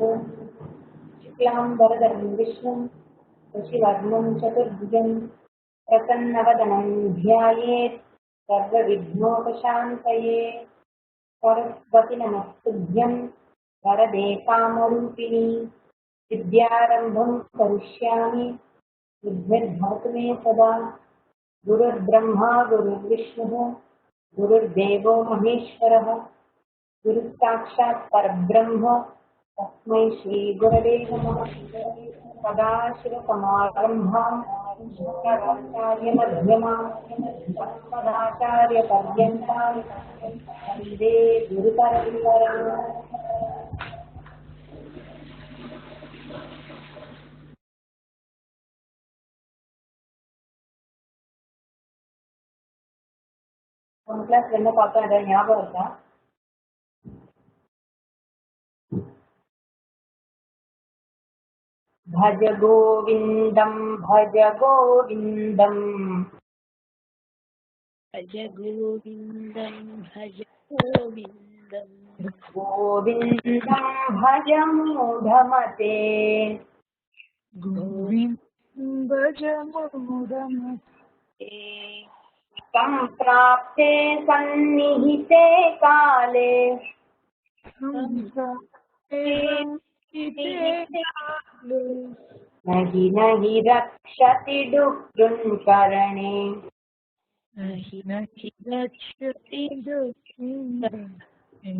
ओम शुक्लांबरधरं विष्णुं शशिवर्णं चतुर्भुजं प्रसन्नवदनं ध्यायेत् सर्वविघ्नोपशान्तये। सरस्वती नमस्तुभ्यं वरदे कामरूपिणी विद्यारम्भं करिष्यामि बुद्धिर्भवतु मे सदा। गुरुर्ब्रह्मा गुरुर्विष्णुः गुरुर्देवो महेश्वरः गुरुसाक्षात् परब्रह्म तस्मै श्री गुरवे नमः। सदाशिवसमारम्भां शङ्कराचार्यमध्यमाम् अस्मदाचार्यपर्यन्तां वन्दे गुरुपरम्पराम्। போன கிளாஸ் என்ன பார்த்தோம், ஏதாவது ஞாபகம் இருக்கா? भज गोविन्दं भज गोविन्दं भज गोविन्दं भज गोविन्दं गोविन्दं भज मूढमते गोविन्दं भज मूढमते सम्प्राप्ते सन्निहिते काले नहि नहि रक्षति दुष्कृन्करणे नहि नहि रक्षति दुष्कृन्करणे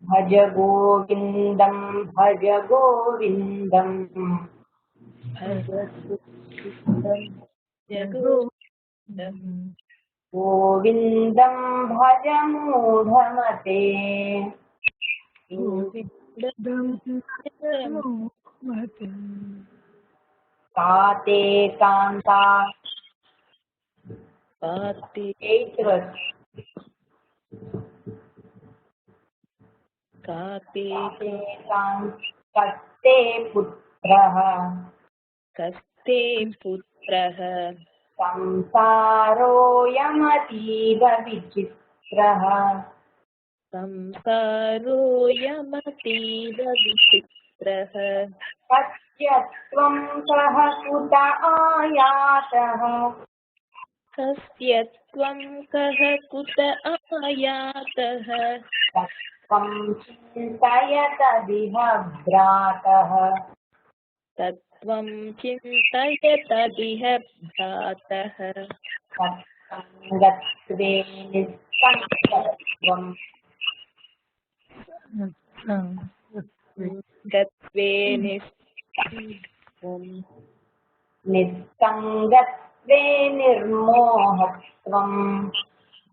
भज गोविन्दं भज गोविन्दं भज गोविन्दं भज गोविन्दं गोविन्दं भज मूढमते काते कान्ता काते कस्ते पुत्रः कस्ते पुत्रः संसारोऽयमतीव विचित्रः संसारोऽयमतीव विचित्रः कस्य त्वं कः कुत आयातः कस्य त्वं कः कुत आयातः तत्त्वं चिन्तय तदिह भ्रातः तत्त्वं चिन्तय तदिह भ्रातः सत्सङ्गत्वे निस्सङ्गत्वं निस्सङ्गत्वे निर्मोहत्वं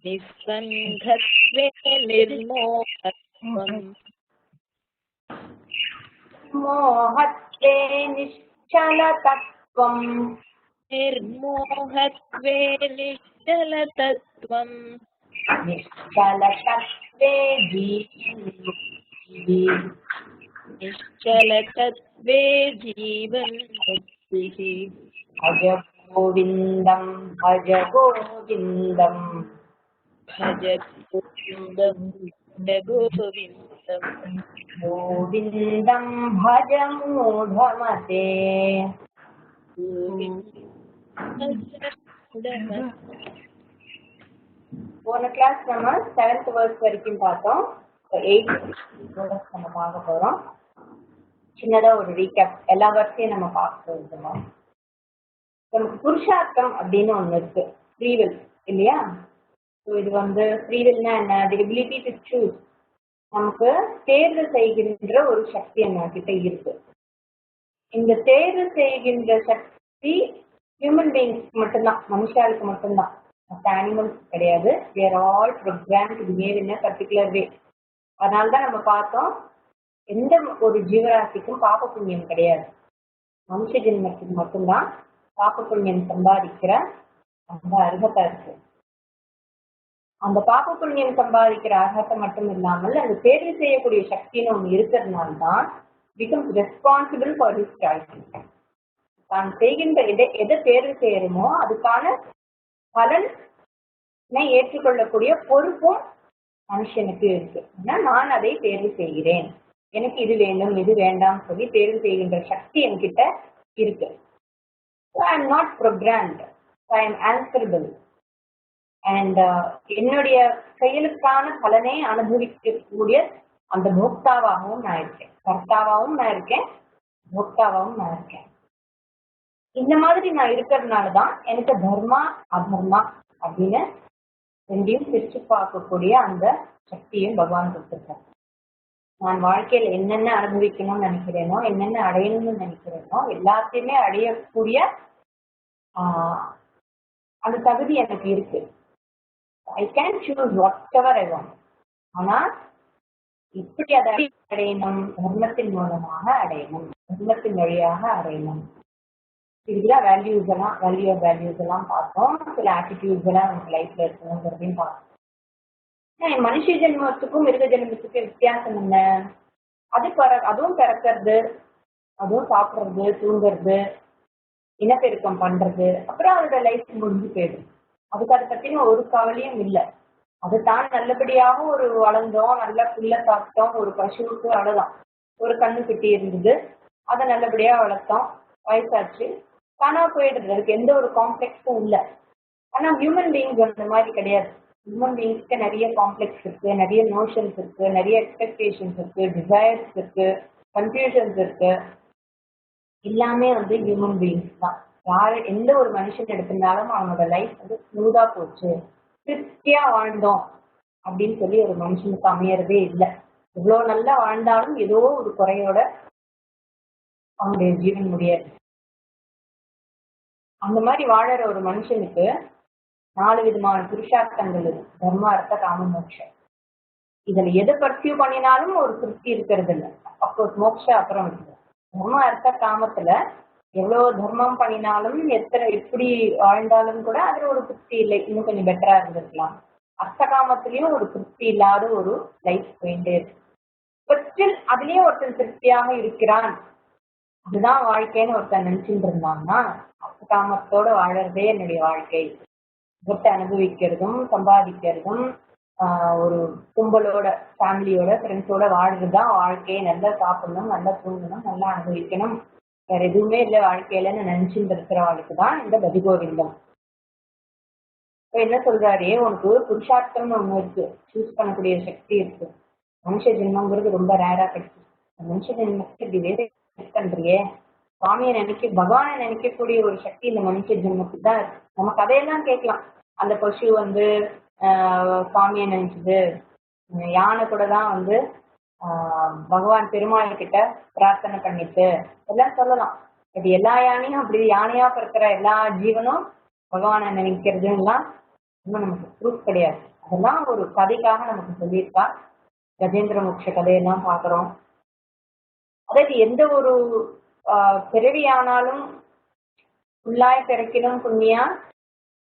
निस्सङ्गत्वे निर्मोहत्वं मोहत्वे निश्चलतत्वं निर्मोहत्वे निश्चलतत्वं निश्चलतत्वे निश्चलतत्वे जीवन्मुक्तिः भज गोविन्दं भज गोविन्दं भज गोविन्दं भज गोविन्दं गोविन्दं भज मूढमते போன கிளாஸ் நம்ம 7th verse வரைக்கும் பார்த்தோம். 8th verse நம்ம பார்க்க போறோம். சின்னதா ஒரு ரீகேப், எல்லா வருஷத்தையும் நம்ம பார்க்கணும். நமக்கு புருஷார்த்தம் அப்படின்னு ஒண்ணு இருக்கு, ஃப்ரீவில் இல்லையா? இது ஃப்ரீவில்னா என்ன? தி எபிலிட்டி டு சூஸ். நமக்கு தேர்வு செய்கின்ற ஒரு சக்தி நம்ம கிட்ட இருக்கு. இந்த தேர்வு செய்கின்ற சக்தி ஹியூமன் பீயிங்ஸ்க்கு மட்டும்தான், மனுஷாளுக்கு மட்டும்தான், மற்ற அனிமல்ஸ் கிடையாது. they are all programmed to behave in a particular way. அதனால்தான் நம்ம பார்த்தோம், எந்த ஒரு ஜீவராசிக்கும் பாப புண்ணியம் கிடையாது. மனுஷ ஜென்மத்துக்கு மட்டும்தான் பாப புண்ணியம் சம்பாதிக்கிற அந்த அர்ஹத்தை இருக்கு. அந்த பாப புண்ணியம் சம்பாதிக்கிற அர்ஹத்தை மட்டும் இல்லாமல் அந்த தேர்வு செய்யக்கூடிய சக்தின்னு ஒண்ணு இருக்கிறதுனால்தான் becomes responsible for his choices. தான் செய்கின்ற எதை தேர்வு செய்யறோமோ அதுக்கான பலனை ஏற்றுக்கொள்ளக்கூடிய பொறுப்பும் மனுஷனுக்கு இருக்கு. நான் அதை தேர்வு செய்கிறேன் எனக்கு இது வேண்டும் இது வேண்டாம் சொல்லி தேர்வு செய்கின்ற சக்தி என்கிட்ட இருக்கு. I am not programmed, I am answerable. And என்னுடைய செயலுக்கான பலனை அனுபவிக்கக்கூடிய அந்த போக்தாவாகவும் நான் இருக்கேன், கர்த்தாவாகவும் நான் இருக்கேன், போக்தாவாகவும் நான் இருக்கேன். இந்த மாதிரி நான் இருக்கிறதுனாலதான் எனக்கு தர்மா அதர்மா அப்படின்னு ரெண்டையும் பிரிச்சு பார்க்கக்கூடிய அந்த சக்தியும் பகவான் கொடுத்துருக்காரு. நான் வாழ்க்கையில என்னென்ன அனுபவிக்கணும்னு நினைக்கிறேனோ, என்னென்ன அடையணும்னு நினைக்கிறேனோ எல்லாத்தையுமே அடையக்கூடிய அந்த தகுதி எனக்கு இருக்கு. I can choose what ever I want. ஆனா இப்படி அதை அடையணும், தர்மத்தின் மூலமாக அடையணும், தர்மத்தின் வழியாக அடையணும். இதுக்குதான் வேல்யூஸ் எல்லாம் பார்த்தோம். சில ஆட்டிடியூட்ஸ் எல்லாம் நமக்கு லைஃப்ல இருக்கணுங்கிறதையும் பார்த்தோம். மனுஷ ஜென்மத்துக்கும் மிருக ஜென்மத்துக்கும் வித்தியாசம் என்ன? அதுவும் பிறக்கிறது, அதுவும் சாப்பிடுறது, தூங்குறது, இனப்பெருக்கம் பண்றது, அப்புறம் அதோட லைஃப் முடிஞ்சு போயிடும். அதுக்கு அதை பத்தின ஒரு கவலையும் இல்லை. அது தான் நல்லபடியாக ஒரு வளர்ந்தோம், நல்ல புல்ல சாப்பிட்டோம், ஒரு பசுவுக்கு அவ்வளவுதான், ஒரு கண்ணு குட்டி இருந்தது, அதை நல்லபடியா வளர்த்தோம், வயசாச்சு, தானா போயிடுறது. அதுக்கு எந்த ஒரு காம்ப்ளெக்ஸும் இல்லை. ஆனா ஹியூமன் பீயிங்ஸ் அந்த மாதிரி கிடையாது. ஹியூமன் பீயிங்ஸ்க்கு நிறைய காம்ப்ளெக்ஸ் இருக்கு, நிறைய நோஷன்ஸ் இருக்கு, நிறைய எக்ஸ்பெக்டேஷன்ஸ் இருக்கு, டிசைர்ஸ் இருக்கு, கன்ஃபியூஷன்ஸ் இருக்கு. எல்லாமே ஹியூமன் பீயிங்ஸ் தான். எந்த ஒரு மனுஷன் எடுத்திருந்தாலும் அவனோட லைஃப் ஸ்மூதா போச்சு, திருப்தியா வாழ்ந்தோம் அப்படின்னு சொல்லி ஒரு மனுஷனுக்கு அமையறதே இல்லை. இவ்வளவு நல்லா வாழ்ந்தாலும் ஏதோ ஒரு குறையோட அவனுடைய ஜீவன் முடியாது. அந்த மாதிரி வாழற ஒரு மனுஷனுக்கு 4 விதமான புருஷார்த்தங்கள் இருக்கு: தர்ம, அர்த்த, காம, மோட்சம். இதுல எதை பர்சியூ பண்ணினாலும் ஒரு திருப்தி இருக்கிறது இல்லை. அப்கோர்ஸ் மோட்சம் அப்புறம் இருக்குது. தர்ம, அர்த்த, காமத்துல எவ்வளவு தர்மம் பண்ணினாலும், எப்படி வாழ்ந்தாலும் கூட அதுல ஒரு திருப்தி இல்லை, இன்னும் கொஞ்சம் பெட்டரா இருந்திருக்கலாம். அர்த்த காமத்திலயும் ஒரு திருப்தி இல்லாத ஒரு லைஃப் போயிட்டே இருக்கு. பட் ஸ்டில் அதுலயும் ஒருத்தன் திருப்தியாக இருக்கிறான், அதுதான் வாழ்க்கைன்னு ஒருத்தன் நினைச்சுட்டு இருந்தான்னா, அர்த்த காமத்தோட வாழறதே என்னுடைய வாழ்க்கை, சொத்தை அனுபவிக்கிறதும் சம்பாதிக்கிறதும் ஒரு கும்பலோட, ஃபேமிலியோட, ஃப்ரெண்ட்ஸோட வாழ்றதுதான் வாழ்க்கையை. நல்லா சாப்பிடணும், நல்லா தூங்கணும், நல்லா அனுபவிக்கணும், வேற எதுவுமே இல்லை வாழ்க்கையிலன்னு நினைச்சுட்டு இருக்கிறவளுக்கு தான் இந்த பஜகோவிந்தம். இப்போ என்ன சொல்றாரு, உனக்கு புருஷார்த்தம்னு ஒண்ணு இருக்கு, சூஸ் பண்ணக்கூடிய சக்தி இருக்கு. மனுஷ ஜென்மங்கிறது ரொம்ப ரேரா கிடைச்சு. மனுஷ ஜென்மத்துக்கு இப்படி வேஸ்ட் பண்றியே, சுவாமியை பகவானை நினைக்கக்கூடிய ஒரு சக்தி இந்த மனுஷ ஜென்மத்துக்கு தான் இருக்கு. நம்ம கதையெல்லாம் கேட்கலாம். அந்த பசு சுவாமியை நினைச்சது, யானை கூட தான் பகவான் பெருமாள் கிட்ட பிரார்த்தனை பண்ணிட்டு எல்லாம் சொல்லலாம். பட் எல்லா யானையும் அப்படி யானையா பிறக்கிற எல்லா ஜீவனும் பகவானை நினைக்கிறதுலாம் இன்னும் நமக்கு ப்ரூஃப் கிடையாது. அதெல்லாம் ஒரு கதைக்காக நமக்கு சொல்லியிருக்கா. கஜேந்திர மோட்ச கதையெல்லாம் பாக்குறோம். அதாவது எந்த ஒரு பிறவியானாலும் உள்ளாய் பிறக்கணும் புண்ணியா,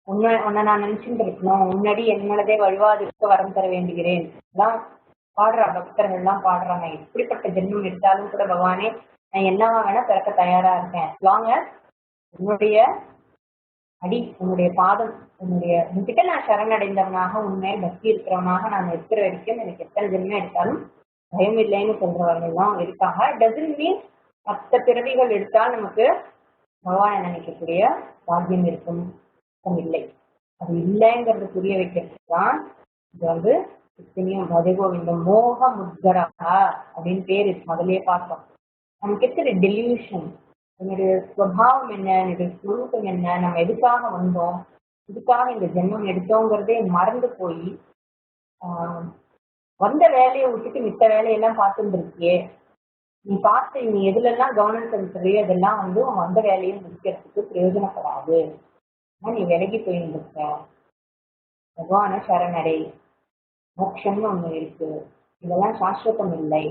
உன்னை நான் நினைச்சுட்டு இருக்கணும், முன்னாடி என்னோடதே வழிவாது இருக்க வரம் தர வேண்டுகிறேன் எல்லாம் பாடுறா, பக்தர்கள் எல்லாம் பாடுறாங்க. எப்படிப்பட்ட ஜென்மம் எடுத்தாலும் கூட பகவானே நான் என்னவா வேணா பிறக்க தயாரா இருக்கேன், வாங்க உன்னுடைய அடி, உன்னுடைய பாதம், உன்கிட்ட நான் சரணடைந்தவனாக, உண்மையை பக்தி இருக்கிறவனாக நான் இருக்கிற வரைக்கும் எனக்கு எத்தனை ஜென்மம் எடுத்தாலும் பயம் இல்லைன்னு சொல்றவர்கள் எல்லாம் இருக்காங்க. டசன்ட் மீன் மற்ற பிறவிகள் எடுத்தால் நமக்கு பகவானை நினைக்கக்கூடிய பாக்கியம் இருக்கும் இல்லை. அது இல்லைங்கிறது புரிய வைக்கிறதுக்கு தான் இது பஜகோவிந்தம் மோக முத்கரா அப்படின்னு பேரு முதலே பார்த்தோம். நமக்கு எத்தனை டெலியூஷன், என்னுடைய ஸ்வபாவம் என்ன, என்னுடைய ஸ்வரூபம் என்ன, நம்ம எதுக்காக வந்தோம், இதுக்காக இந்த ஜென்மம் எடுத்தோங்கிறதே மறந்து போய் வந்த வேலையை விட்டுட்டு மித்த வேலையெல்லாம் பார்த்துட்டு இருக்கியே, நீ எதுலெல்லாம் கவனம் செலுத்துறியோ அதெல்லாம் வந்த வேலையை முடிக்கிறதுக்கு பிரயோஜனப்படாது, நீ விலகி போயிருக்க, பகவான சரணடை, மோட்சம்னு ஒண்ணு இருக்கு, இதெல்லாம் சாஸ்வதம் இல்லை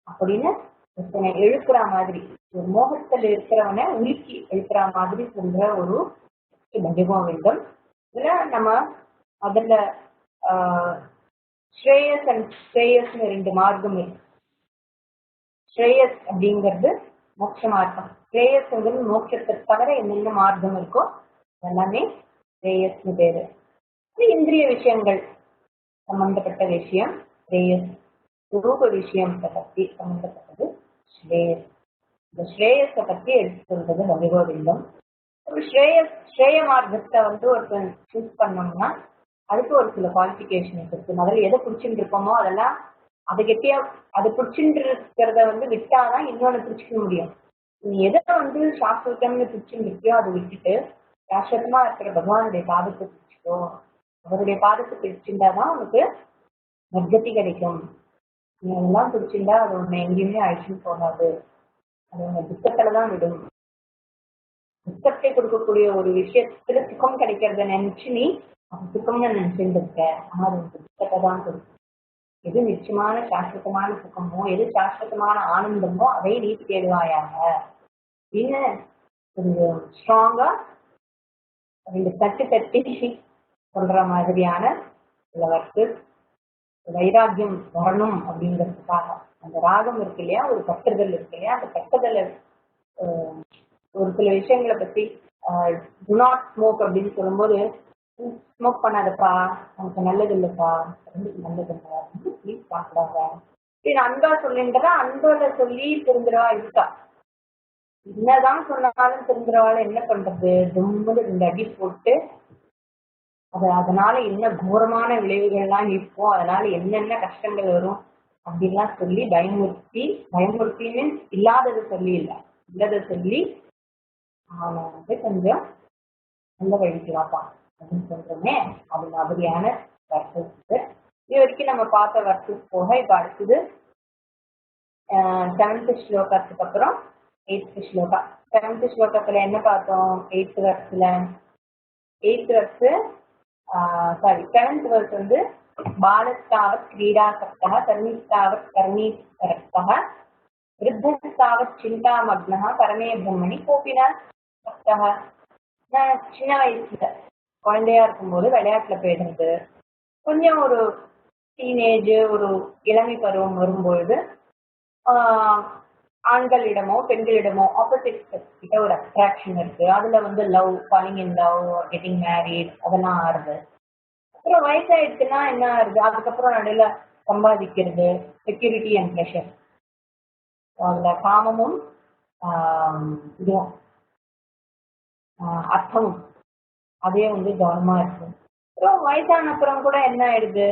அப்படின்னு ஒருத்தனை எழுப்புற மாதிரி, ஒரு மோகத்தில் இருக்கிறவனை உலுக்கி எழுப்புற மாதிரி சொல்ற ஒரு பஜகோவிந்தம். இதுல நம்ம அதுல ஸ்ரேயஸ் அண்ட் ஸ்ரேயஸ்னு 2 மார்க்கம் இருக்கு. ஸ்ரேயஸ் அப்படிங்கிறது மோட்ச மார்க்கம், ஸ்ரேயஸ்ங்கிறது மோட்சத்தை தவிர என்னென்ன மார்க்கம் இருக்கோ எல்லாமே ஸ்ரேயஸ்னு பேரு. இந்திரிய விஷயங்கள் சம்பந்தப்பட்ட விஷயம் ஸ்ரேயஸ். ரூப விஷயத்தை பத்தி சம்பந்தப்பட்டது ஸ்ரேயஸ். இந்த ஸ்ரேயஸை பத்தி எடுத்து சொல்றது பகவதில்லம். ஒரு ஸ்ரேய மார்க்கத்தை ஒருத்தன் சூஸ் பண்ணோம்னா அதுக்கு ஒரு சில குவாலிஃபிகேஷன்ஸ் இருக்கு. முதல்ல எதை பிடிச்சிட்டு இருக்கோமோ அதெல்லாம் அதை கெட்டியா அது பிடிச்சிட்டு இருக்கிறத விட்டாதான் இன்னொன்னு பிடிச்சிக்க முடியும். நீ எதை சாஸ்திரம்னு பிடிச்சிட்டு இருக்கியோ அதை விட்டுட்டு சாஸ்வதமா இருக்கிற பகவானுடைய பாதத்தை பிடிச்சிக்கோ. அவருடைய பாதத்தை பிடிச்சிருந்தாதான் உனக்கு நற்கதி கிடைக்கும். நீ அதெல்லாம் பிடிச்சிருந்தா அது உன்னை எங்கேயுமே அழிச்சுன்னு போகாது. அது உங்க துக்கத்துலதான் விடும். துக்கத்தை கொடுக்கக்கூடிய ஒரு விஷயத்துல சுகம் கிடைக்கிறத நினைச்சு நீ அது சுகம்னு நினைச்சுட்டு இருக்க. ஆனா அது உனக்கு துக்கத்தை தான் கொடுக்கும். எது நிச்சயமான சாஸ்வதமான சுகமோ எது சாஸ்வதமான ஆனந்தமோ அதை நீ தேடுவாயாக அப்படின்னு ஒரு ஸ்ட்ராங்கா ரெண்டு தட்டு தட்டி சொல்ற மாதிரியான சில வர்க்கஸ் வைராக்கியம் வரணும் அப்படிங்கிறதுக்காக அந்த ராகம் இருக்கு இல்லையா, ஒரு கட்டுதல் இருக்கு இல்லையா, அந்த கட்டுதல் ஒரு சில விஷயங்களை பத்தி டு நாட் ஸ்மோக் அப்படின்னு சொல்லும்போது ஸ்மோக் பண்ணாதப்பா, நமக்கு நல்லது இல்லைப்பா, நல்லது இல்லை, ப்ளீஸ் பார்க்கலாங்க அப்படின்னு அன்பா சொல்லின்றதா அன்போட சொல்லி திருந்துறவா இருக்கா. என்னதான் சொன்னாலும் திருந்துறவாள் என்ன பண்றது, ரொம்ப ரெண்டு அடி போட்டு அதனால என்ன கோரமான விளைவுகள்லாம் இருக்கும், அதனால என்னென்ன கஷ்டங்கள் வரும் அப்படின்லாம் சொல்லி பயமுறுத்தி மீன்ஸ் இல்லாததை சொல்லி இல்லை, இல்லதை சொல்லி அவனை கொஞ்சம் நல்ல வழிக்கு வாப்பான் அப்படின்னு சொல்றோமே. அது மாதிரியான வர்க்கஸ் இது வரைக்கும் நம்ம பார்த்த வர்க்கஸ் போக இப்ப அடுத்தது 7th ஸ்லோகத்துக்கு அப்புறம் 8th ஸ்லோகா. 7th ஸ்லோகத்துல என்ன பார்த்தோம்? 8th வெர்ஸ்ல 7th வெர்ஸ் பாலஸ்தாவத் கிரீடாசக்தः கர்மிஸ்தாவத் கர்மீரக்தः விருத்தஸ்தாவத் சிந்தாமக்னः பரமே பிரம்மணி கோபினா சக்தः. சின்ன வயசுல குழந்தையா இருக்கும்போது விளையாட்டுல போயிடுறது, கொஞ்சம் ஒரு டீனேஜ் ஒரு இளமை பருவம் வரும்பொழுது ஆண்களிடமோ பெண்களிடமோ ஆப்போசிட் கிட்ட ஒரு அட்ராக்ஷன் இருக்கு. அதுல love, falling in love, getting married அதெல்லாம் ஆறுது. அப்புறம் வயசாயிடுச்சுன்னா என்ன ஆறுது, அதுக்கப்புறம் நடுவில் சம்பாதிக்கிறது, செக்யூரிட்டி அண்ட் ப்ரெஷர், அதுல காமமும் இதுவும் அர்த்தமும் அதே கவனமா இருக்கு. அப்புறம் வயசான அப்புறம் கூட என்ன ஆயிடுது,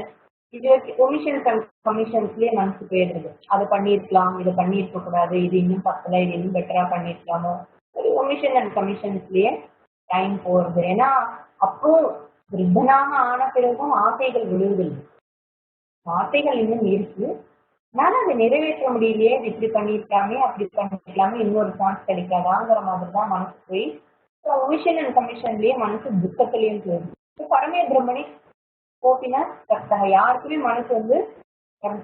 இது ஒமிஷன்ஸ் அண்ட் கமிஷன்ஸ்லயே மனசு போயிடுது. அதை பண்ணிருக்கலாம், இதை பண்ணிருக்க கூடாது, இது இன்னும் பத்தல, இது இன்னும் பெட்டரா பண்ணிருக்கலாமோ, ஒரு ஒமிஷன் அண்ட் கமிஷன்ஸ்லயே டைம் போறது. ஏன்னா அப்போ விருத்தனாக ஆன பிறகும் ஆசைகள் விழுவதில்லை, ஆசைகள் இன்னும் இருக்கு, அதனால அதை நிறைவேற்ற முடியலையே, இப்படி பண்ணிருக்கலாமே அப்படி பண்ணிருக்கலாமே, இன்னொரு சான்ஸ் கிடைக்காதாங்கிற மாதிரி தான் மனசு போய் ஒமிஷன் அண்ட் கமிஷன்லயே மனசு துக்கத்திலையும் போயிடுது. பரமே பிரம்மணி கோபினா சக்தக, யாருக்குமே மனசு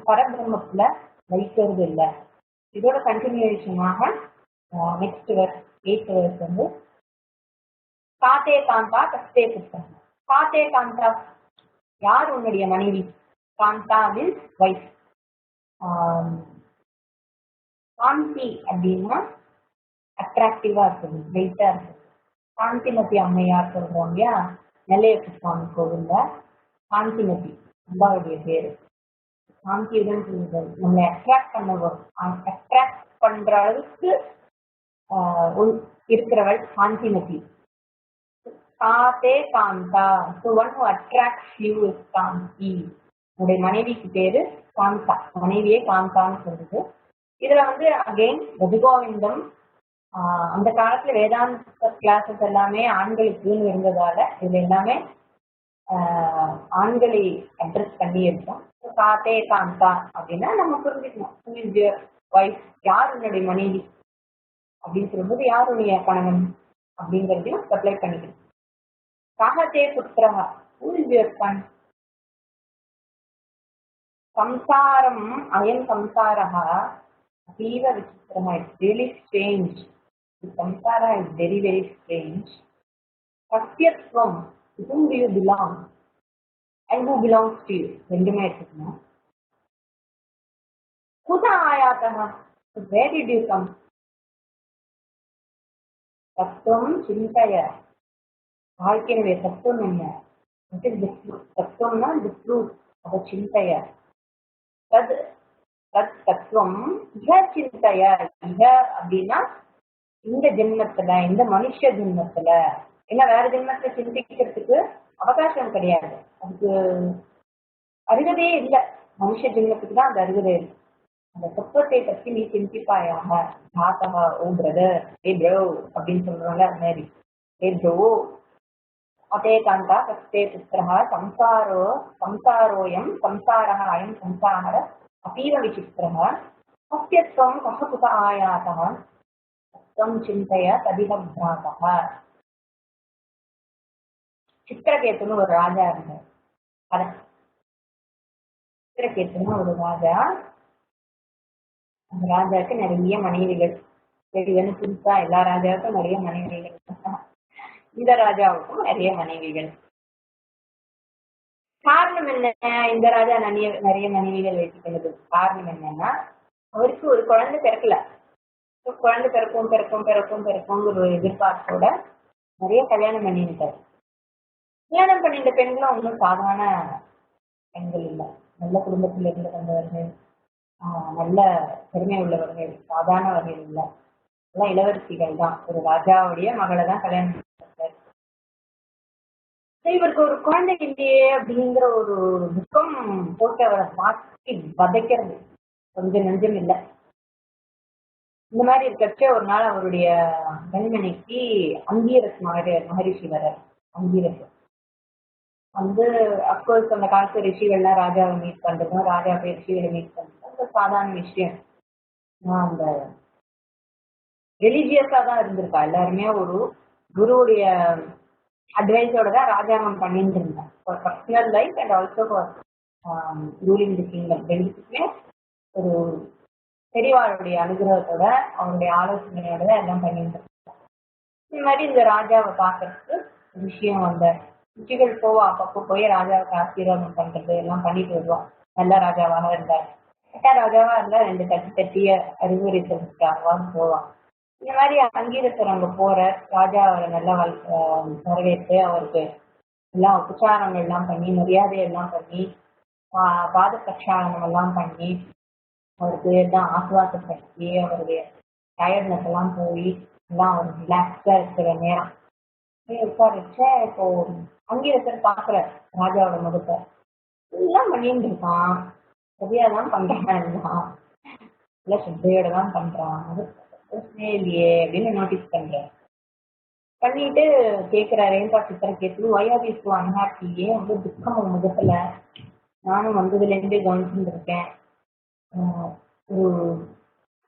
பரபிரம்மத்துல வைக்கிறது இல்லை. இதோட கண்டினியூஷனாக நெக்ஸ்ட் வெர்ஸ் 8th வெர்ஸ் காத்தே காந்தா கஸ்தே புத்தகம். காத்தே காந்தா, யார் உன்னுடைய மனைவி? Kantha means wife. காந்தி அப்படின்னா அட்ராக்டிவா இருக்குது, வெயிட்டா இருக்குது. காந்திமதி அம்மையார் சொல்றோம் இல்லையா, நெல்லையப்ப சுவாமி கோவில்ல காந்திமதி அம்பாவுடைய பேரு. காந்தியுடன் நம்மளை அட்ராக்ட் பண்ண வரும், அட்ராக்ட் பண்ற அளவுக்கு இருக்கிறவள் காந்திமதி. காத்தே காந்தா, one who attracts you is காந்தி. உடைய மனைவிக்கு பேரு காந்தா, மனைவியே காந்தான்னு சொல்றது. இதுல அகைன் ரகுகோவிந்தம் அந்த காலத்துல வேதாந்த கிளாஸஸ் எல்லாமே ஆண்களுக்குன்னு இருந்ததால இது எல்லாமே ஆண்களை அட்ரஸ் பண்ணி இருக்கோம். காத்தே காந்தா அப்படின்னா நம்ம புரிஞ்சுக்கணும், வைஃப் யார் உன்னுடைய மனைவி அப்படின்னு சொல்லும்போது யார் உன்னுடைய கணவன் அப்படிங்கிறதையும் சப்ளை பண்ணிக்கணும். காகத்தே புத்திரஹா, ஹூ இஸ் யுவர் சன்? சம்சாரம் அயம் சம்சாரஹா அதீவ விசித்திரஹா, it's really strange. Samsara is very very strange. Satyatvam, to whom do you belong and who belongs to you? ரெண்டுமே எடுத்துக்கணும். Kuta ayataha, where did you come? Tattvam chintaya, வாழ்க்கையினுடைய தத்துவம் என்ன? தத்துவம்னா the truth of chintaya. தத் தத் தத்துவம் இஹ சிந்தைய. இஹ அப்படின்னா இந்த ஜென்மத்துல, இந்த மனுஷ ஜென்மத்துல, ஏன்னா வேற ஜென்மத்துல சிந்திக்கிறதுக்கு அவகாசம் கிடையாது, அதுக்கு அருகதையே இல்லை. மனுஷ ஜென்மத்துக்கு தான் அந்த அருகதை இருக்கு. அந்த தத்துவத்தை பற்றி நீ சிந்திப்பாயாக. தாத்தா ஓ பிரதர், ஏ ப்ரோ அப்படின்னு சொல்றோம்ல, அது மாதிரி ஏ ப்ரோ அதே காந்தா கஸ்தே புத்திரா சம்சாரோ சம்சாரோயம் சம்சாரः அயம் சம்சார அபீவ விசித்திரः அஸ்யத்வம் கஹகுத ஆயாதः தம் சிந்தைய ததிக பிராதः. சித்திரகேத்துன்னு ஒரு ராஜா இருந்தார். சித்திரகேத்துன்னு ஒரு ராஜா. அந்த ராஜாவுக்கு நிறைய மனைவிகள். வெளிவன்னு புதுசா எல்லா ராஜாவுக்கும் நிறைய மனைவிகள். இந்த ராஜாவுக்கும் நிறைய மனைவிகள். காரணம் என்ன? இந்த ராஜா நிறைய மனைவிகள் வைத்துக்கொண்டது காரணம் என்னன்னா, அவருக்கு ஒரு குழந்தை பிறக்கல. குழந்தை பிறக்கும் பிறக்கும் பிறக்கும் பிறக்கும்ங்கிற ஒரு எதிர்பார்ப்போட நிறைய கல்யாணம் பண்ணிட்டார். கல்யாணம் பண்ணிட்ட பெண்களும் ஒன்றும் சாதாரண பெண்கள் இல்லை. நல்ல குடும்பத்தில் இருந்து வந்தவர்கள், நல்ல பெருமை உள்ளவர்கள், சாதாரணவர்கள் இல்லை, எல்லாம் இளவரசிகள் தான். ஒரு ராஜாவுடைய மகளை தான் கல்யாணம் பண்ணிட்டார். இவருக்கு ஒரு குழந்தை இல்லையே அப்படிங்கிற ஒரு துக்கம் போட்டு அவரை மாற்றி வதைக்கிறது கொஞ்சம் நெஞ்சம் இல்லை. இந்த மாதிரி இருக்கச்ச ஒரு நாள் அவருடைய கண்மணிக்கு அங்கீரஸ் மகரிஷி வர்றார். அங்கீரஸ் வந்து அப்கோர்ஸ் அந்த காலத்து ரிஷிகள்லாம் ராஜாவை மீட் பண்றதும், ராஜா போய் ரிஷிகளை மீட் பண்றதும் அந்த சாதாரண விஷயம். அந்த ரிலீஜியஸா தான் இருந்திருக்கா. எல்லாருமே ஒரு குருவுடைய அட்வைஸோட தான் ராஜாங்கம் பண்ணிட்டு இருந்தேன். For personal life and also for ruling the kingdom. ரெண்டுத்துக்குமே ஒரு பெரியவாளுடைய அனுகிரகத்தோட அவருடைய ஆலோசனையோட தான் எல்லாம் பண்ணிட்டு இருந்தேன். இந்த மாதிரி இந்த ராஜாவை பார்க்கறதுக்கு விஷயம் வந்த ருச்சிகள் போவா. அப்பப்போ போய் ராஜாவுக்கு ஆசீர்வாதம் பண்றது எல்லாம் பண்ணிட்டு வருவான். நல்ல ராஜாவாக இருந்தார். கெட்ட ராஜாவா இருந்தா ரெண்டு தட்டி தட்டிய அறிவுரை சொல்லிட்டாவான்னு போவான். இந்த மாதிரி அங்கீரசர் அங்க போற ராஜா அவரை நல்லா வரவேற்று அவருக்கு எல்லாம் உபச்சாரங்கள் எல்லாம் பண்ணி மரியாதையெல்லாம் பண்ணி பாத பிரக்ஷாலனம் எல்லாம் பண்ணி அவருக்கு எல்லாம் ஆசுவாசப்படுத்தி அவருடைய டயர்ட்னஸ் எல்லாம் போய் எல்லாம் அவர் ரிலாக்ஸ்டா இருக்கிற நேரம் உட்காரிச்ச இப்போ அங்கீரசர் பாக்குற ராஜாவோட முகத்தை எல்லாம் பண்ணிட்டு இருக்கான். சரியாதான் பண்றான், எல்லாம் இல்ல ஸ்ரத்தையோட தான் பண்றான், இல்லையே அப்படின்னு நோட்டீஸ் பண்றேன். பண்ணிட்டு கேட்கிறாரு, ஏன்பா சித்திரம் கேட்டு வயாதிஸ்து அன்ஹாப்பியே வந்து துக்கம் ஒரு முகத்துல. நானும் வந்ததுல இருந்தே கவனிச்சுட்டு இருக்கேன். ஒரு